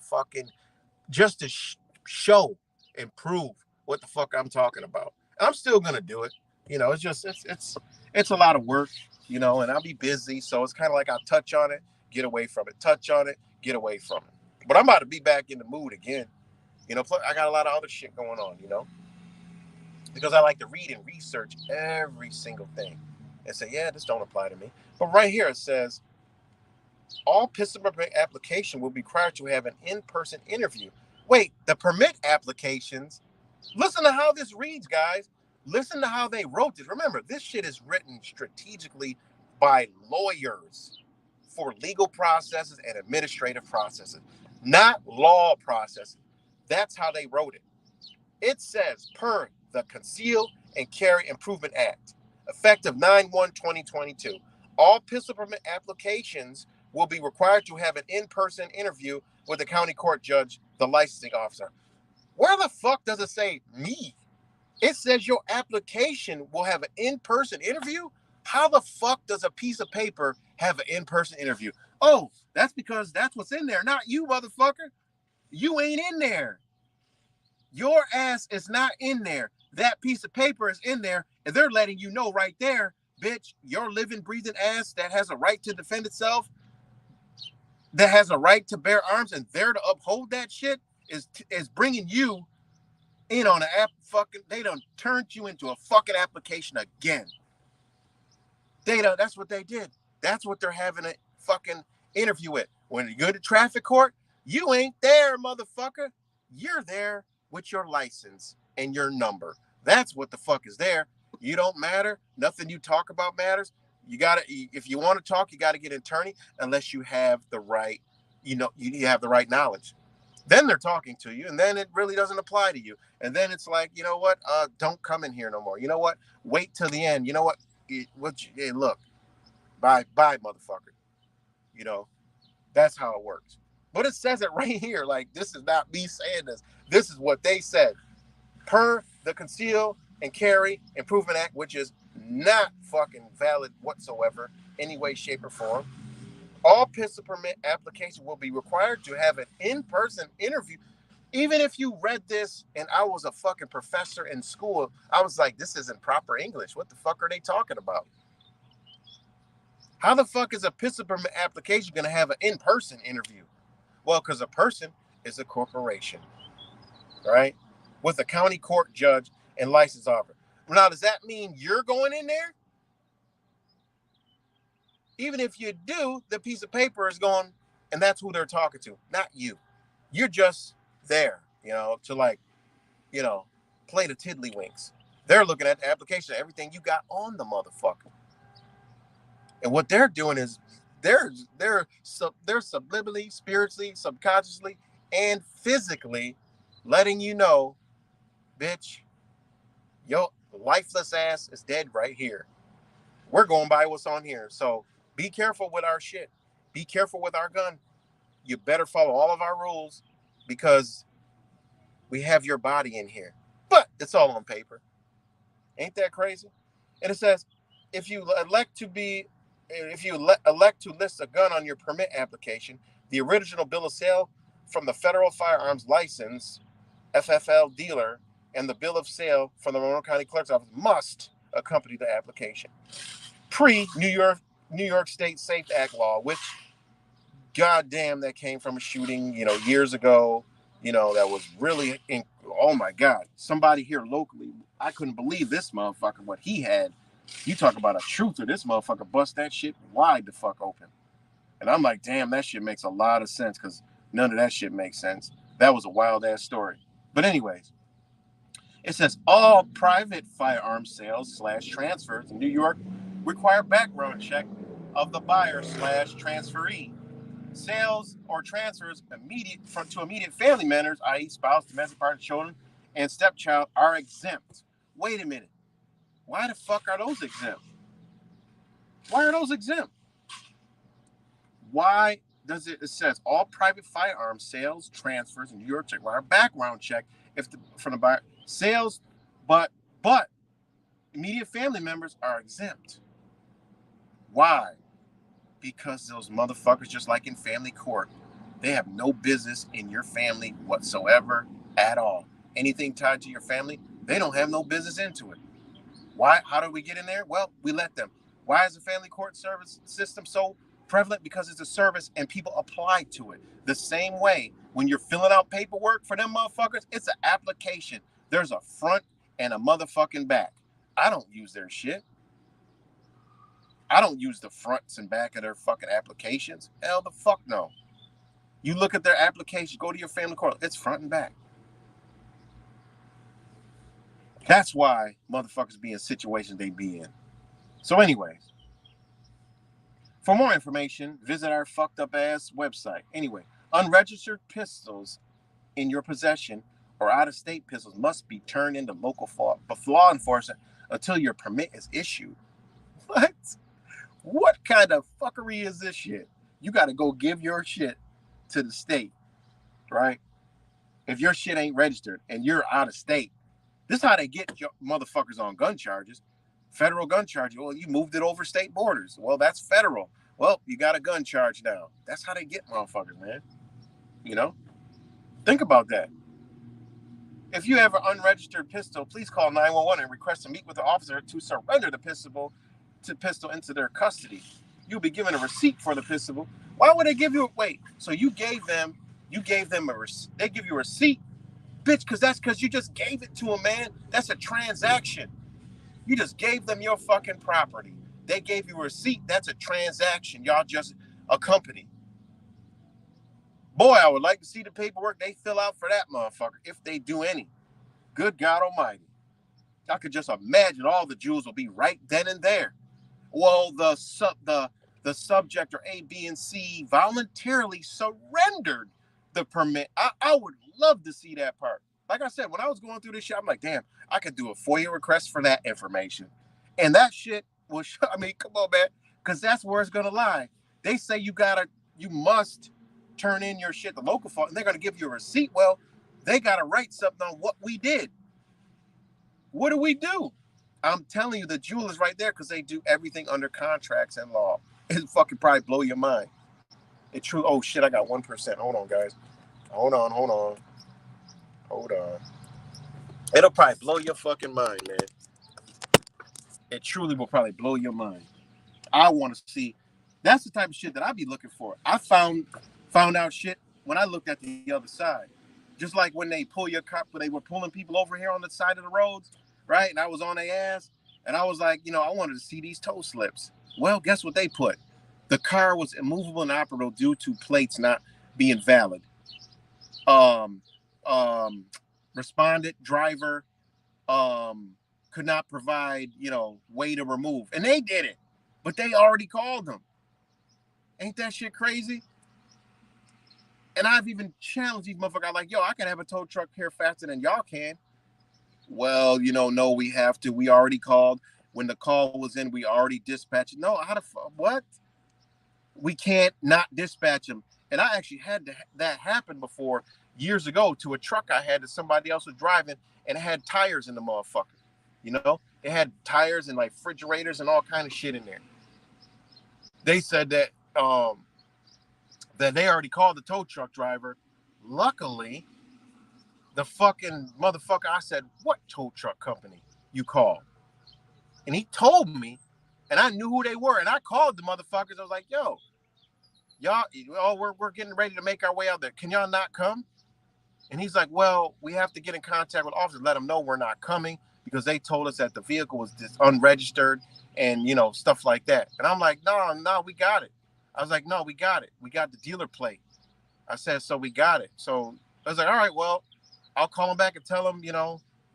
just to show and prove what the fuck I'm talking about. I'm still gonna do it. It's a lot of work, and I'll be busy. So it's kind of like I'll touch on it, get away from it, touch on it, get away from it. But I'm about to be back in the mood again. Plus I got a lot of other shit going on, because I like to read and research every single thing and say, yeah, this don't apply to me. But right here it says, all pistol permit application will be required to have an in-person interview. Wait, the permit applications, listen to how this reads, guys. Listen to how they wrote this. Remember, this shit is written strategically by lawyers for legal processes and administrative processes, not law processes. That's how they wrote it. It says, per the Conceal and Carry Improvement Act, effective 9/1/2022, all pistol permit applications will be required to have an in-person interview with the county court judge, the licensing officer. Where the fuck does it say me? It says your application will have an in-person interview. How the fuck does a piece of paper have an in-person interview? Oh, that's because that's what's in there, not you, motherfucker. You ain't in there. Your ass is not in there. That piece of paper is in there, and they're letting you know right there, bitch, your living, breathing ass that has a right to defend itself, that has a right to bear arms, and there to uphold that shit is bringing you in on they done turned you into a fucking application again. That's what they did. That's what they're having a fucking interview with. When you go to traffic court, You ain't there, motherfucker. You're there with your license and your number. That's what the fuck is there. You don't matter. Nothing you talk about matters. You gotta, if you want to talk, you gotta get an attorney unless you have the right, you have the right knowledge. Then they're talking to you, and then it really doesn't apply to you. And then it's like, you know what? Don't come in here no more. You know what? Wait till the end. You know what? Hey, look, bye, motherfucker. You know, that's how it works. But it says it right here. Like, this is not me saying this. This is what they said. Per the Conceal and Carry Improvement Act, which is not fucking valid whatsoever, any way, shape, or form. All pistol permit applications will be required to have an in-person interview. Even if you read this and I was a fucking professor in school, I was like, this isn't proper English. What the fuck are they talking about? How the fuck is a pistol permit application going to have an in-person interview? Well, because a person is a corporation, right? With a county court judge and license officer. Now, does that mean you're going in there? Even if you do, the piece of paper is going, and that's who they're talking to, not you. You're just there, to like, play the tiddlywinks. They're looking at the application, everything you got on the motherfucker. And what they're doing is they're subliminally, spiritually, subconsciously, and physically letting you know, bitch, your lifeless ass is dead right here. We're going by what's on here. So be careful with our shit. Be careful with our gun. You better follow all of our rules because we have your body in here. But it's all on paper. Ain't that crazy? And it says, if you elect to list a gun on your permit application, the original bill of sale from the Federal Firearms License, FFL dealer, and the bill of sale from the Monroe County Clerk's Office must accompany the application. Pre-New York State SAFE Act law, which, goddamn, that came from a shooting, years ago, that was really, oh my God, somebody here locally, I couldn't believe this motherfucker, what he had. You talk about a truther, this motherfucker bust that shit wide the fuck open. And I'm like, damn, that shit makes a lot of sense because none of that shit makes sense. That was a wild ass story. But anyways, it says all private firearm sales / transfers in New York require background check of the buyer / transferee. Sales or transfers to immediate family members, i.e. spouse, domestic partner, children, and stepchild are exempt. Wait a minute. Why the fuck are those exempt? Why are those exempt? Why does it says all private firearm sales, transfers in New York require background check from the buyer sales, but immediate family members are exempt. Why? Because those motherfuckers, just like in family court, they have no business in your family whatsoever at all. Anything tied to your family, they don't have no business into it. Why? How do we get in there? Well, we let them. Why is the family court service system so prevalent? Because it's a service and people apply to it. The same way when you're filling out paperwork for them motherfuckers, it's an application. There's a front and a motherfucking back. I don't use their shit. I don't use the fronts and back of their fucking applications. Hell the fuck no. You look at their application, go to your family court, it's front and back. That's why motherfuckers be in situations they be in. So anyways, for more information, visit our fucked up ass website. Anyway, unregistered pistols in your possession or out-of-state pistols must be turned into local law enforcement until your permit is issued. What? What kind of fuckery is this shit? You got to go give your shit to the state, right? If your shit ain't registered and you're out of state, this is how they get your motherfuckers on gun charges. Federal gun charges. Well, you moved it over state borders. Well, that's federal. Well, you got a gun charge now. That's how they get motherfuckers, man. Think about that. If you have an unregistered pistol, please call 911 and request to meet with the officer to surrender the pistol into their custody. You'll be given a receipt for the pistol. Why would they give you so they give you a receipt, bitch, because you just gave it to them, man. That's a transaction. You just gave them your fucking property. They gave you a receipt. That's a transaction. Y'all just a company. Boy, I would like to see the paperwork they fill out for that motherfucker, if they do any. Good God Almighty. I could just imagine all the jewels will be right then and there. Well, the subject or A, B, and C voluntarily surrendered the permit. I would love to see that part. Like I said, when I was going through this shit, I'm like, damn, I could do a FOIA request for that information. And that shit was, I mean, come on, man, because that's where it's going to lie. They say you must turn in your shit to local fault, and they're going to give you a receipt. Well, they got to write something on what we did. What do we do? I'm telling you, the jewel is right there because they do everything under contracts and law. It'll fucking probably blow your mind. It true. Oh shit, I got 1%. Hold on, guys. Hold on. It'll probably blow your fucking mind, man. It truly will probably blow your mind. I want to see. That's the type of shit that I be looking for. I found out shit when I looked at the other side. Just like when they pull your car, when they were pulling people over here on the side of the roads, right? And I was on their ass, and I was like, I wanted to see these tow slips. Well, guess what they put? The car was immovable and operable due to plates not being valid. Respondent driver could not provide, way to remove. And they did it, but they already called them. Ain't that shit crazy? And I've even challenged these motherfuckers. I'm like, yo, I can have a tow truck here faster than y'all can. Well, no, we have to. We already called. When the call was in, we already dispatched. No, how the fuck? What? We can't not dispatch them. And I actually had that happen before years ago to a truck I had that somebody else was driving, and it had tires in the motherfucker. It had tires and like refrigerators and all kind of shit in there. They said that that they already called the tow truck driver. Luckily, the fucking motherfucker, I said, what tow truck company you called? And he told me, and I knew who they were. And I called the motherfuckers. I was like, yo, y'all, we're getting ready to make our way out there. Can y'all not come? And he's like, well, we have to get in contact with officers, let them know we're not coming because they told us that the vehicle was unregistered and, stuff like that. And I'm like, no, we got it. I was like, no, we got it. We got the dealer plate. I said, so we got it. So I was like, all right, well, I'll call them back and tell them,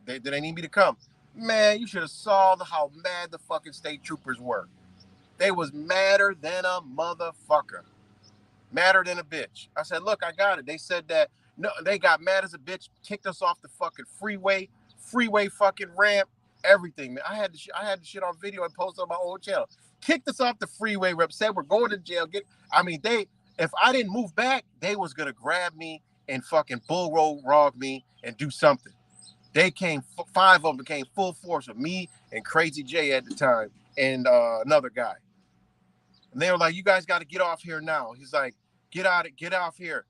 they need me to come. Man, you should have saw how mad the fucking state troopers were. They was madder than a motherfucker. Madder than a bitch. I said, look, I got it. They said that, no, they got mad as a bitch, kicked us off the fucking freeway fucking ramp, everything, man. I had the shit on video and posted on my old channel. Kicked us off the freeway ramp, said we're going to jail. If I didn't move back, they was going to grab me and fucking bullrog me and do something. They came, 5 of them came full force with me and Crazy J at the time and another guy. And they were like, you guys got to get off here now. He's like, get off here,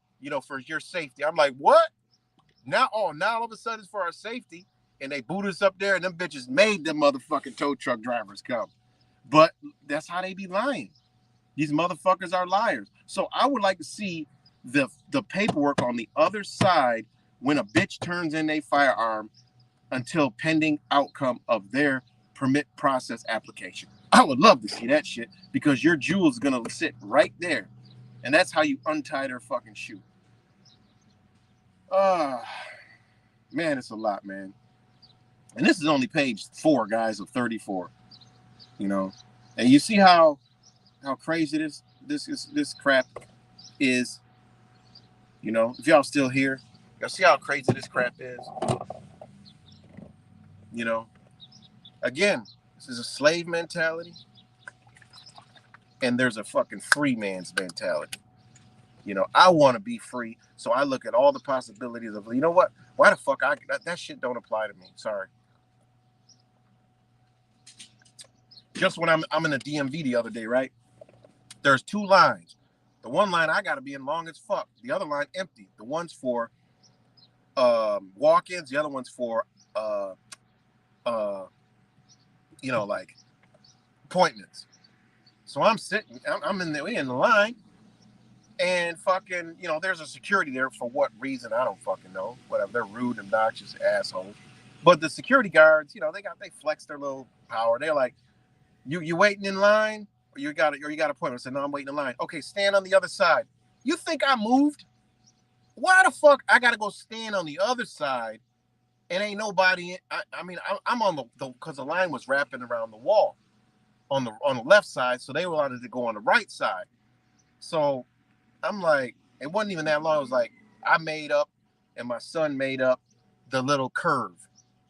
for your safety. I'm like, what? Now all of a sudden it's for our safety. And they boot us up there and them bitches made them motherfucking tow truck drivers come. But that's how they be lying. These motherfuckers are liars. So I would like to see the paperwork on the other side when a bitch turns in a firearm until pending outcome of their permit process application. I would love to see that shit because your jewel is going to sit right there. And that's how you untie their fucking shoe. Man, it's a lot, man. And this is only page 4, guys, of 34. And you see how crazy this crap is. If y'all still here, y'all see how crazy this crap is. Again, this is a slave mentality, and there's a fucking free man's mentality. I want to be free, so I look at all the possibilities of, what? Why the fuck that shit don't apply to me? Sorry. Just when I'm in the DMV the other day, right? There's 2 lines. The one line I gotta be in long as fuck. The other line empty. The one's for walk-ins. The other one's for like appointments. So I'm sitting. I'm in the line, and fucking there's a security there for what reason I don't fucking know. Whatever. They're rude, obnoxious assholes. But the security guards, they flex their little power. They're like, You waiting in line, or you got an appointment? I said, no, I'm waiting in line. Okay, stand on the other side. You think I moved? Why the fuck I gotta go stand on the other side and ain't nobody? I'm on the because the line was wrapping around the wall on the left side, so they wanted to go on the right side. So I'm like, it wasn't even that long. It was like I made up and my son made up the little curve.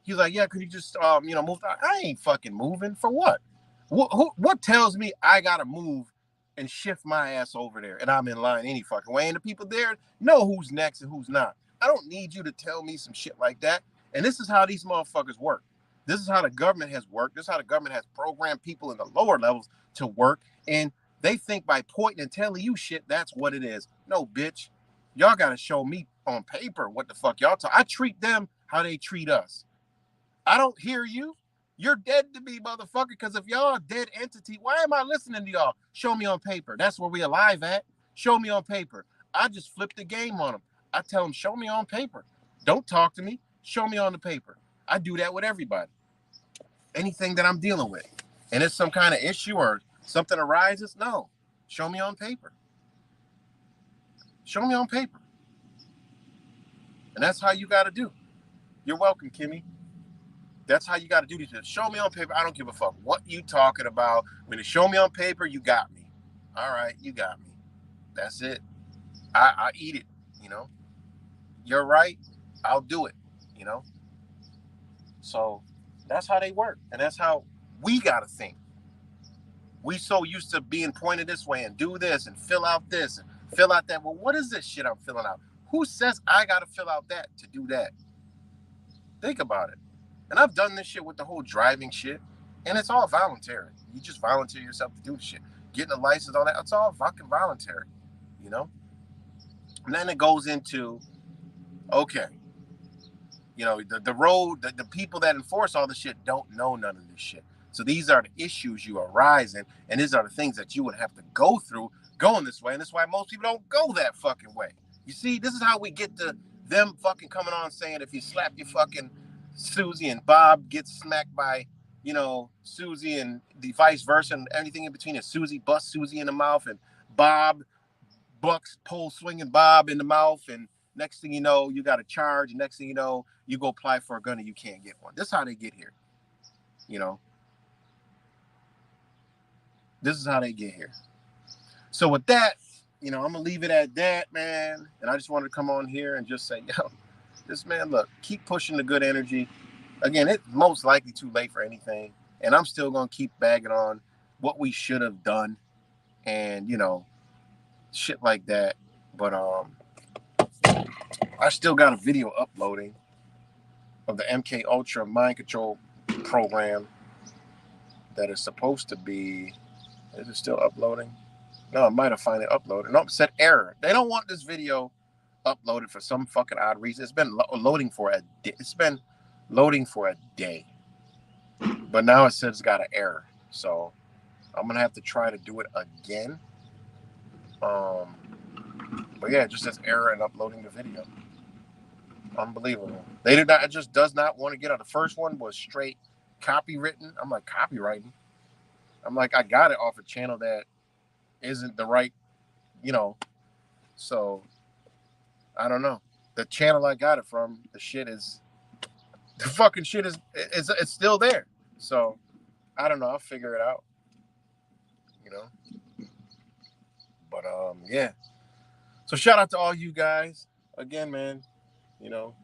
He's like, yeah, could you just move? I ain't fucking moving for what? What tells me I gotta move and shift my ass over there and I'm in line any fucking way? And the people there know who's next and who's not. I don't need you to tell me some shit like that. And this is how these motherfuckers work. This is how the government has worked. This is how the government has programmed people in the lower levels to work. And they think by pointing and telling you shit, that's what it is. No, bitch. Y'all got to show me on paper what the fuck y'all talk. I treat them how they treat us. I don't hear you. You're dead to me, motherfucker, because if y'all a dead entity, why am I listening to y'all? Show me on paper. That's where we alive at. Show me on paper. I just flip the game on them. I tell them, show me on paper. Don't talk to me. Show me on the paper. I do that with everybody. Anything that I'm dealing with. And it's some kind of issue or something arises, no. Show me on paper. Show me on paper. And that's how you got to do. You're welcome, Kimmy. That's how you got to do this. Show me on paper. I don't give a fuck what you talking about. When you show me on paper, you got me. All right, you got me. That's it. I eat it, you know. You're right. I'll do it, you know. So that's how they work. And that's how we got to think. We so used to being pointed this way and do this and fill out this and fill out that. Well, what is this shit I'm filling out? Who says I got to fill out that to do that? Think about it. And I've done this shit with the whole driving shit, and it's all voluntary. You just volunteer yourself to do the shit. Getting a license, all that, it's all fucking voluntary, you know? And then it goes into, okay, you know, the road, the people that enforce all the shit don't know none of this shit. So these are the issues you arise in, and these are the things that you would have to go through going this way. And that's why most people don't go that fucking way. You see, this is how we get to them fucking coming on saying if you slap your fucking Susie and Bob gets smacked by, you know, Susie and the vice versa and everything in between. And Susie busts Susie in the mouth and Bob bucks pole swinging Bob in the mouth. And next thing you know, you got a charge. And next thing you know, you go apply for a gun and you can't get one. This is how they get here. You know, this is how they get here. So with that, you know, I'm going to leave it at that, man. And I just wanted to come on here and just say, yo, this man, look, keep pushing the good energy. Again, it's most likely too late for anything. And I'm still going to keep bagging on what we should have done and, you know, shit like that. But I still got a video uploading of the MK Ultra mind control program that is supposed to be, is it still uploading? No, I might have finally uploaded. No, it said error. They don't want this video uploaded for some fucking odd reason. It's been loading for a day. It's been loading for a day. But now it says it's got an error. So I'm going to have to try to do it again. But yeah, it just says error in uploading the video. Unbelievable. They did not, it just does not want to get on. The first one was straight copywritten. I'm like, copywriting? I'm like, I got it off a channel that isn't the right, you know. So I don't know. The channel I got it from, the fucking shit is it's still there. So I don't know. I'll figure it out. You know. But yeah. So shout out to all you guys. Again, man, you know,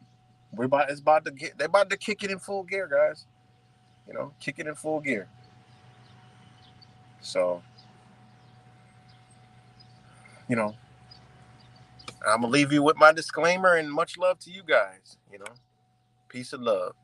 they're about to kick it in full gear, guys. You know, kick it in full gear. So, you know, I'm going to leave you with my disclaimer and much love to you guys, you know. Peace and love.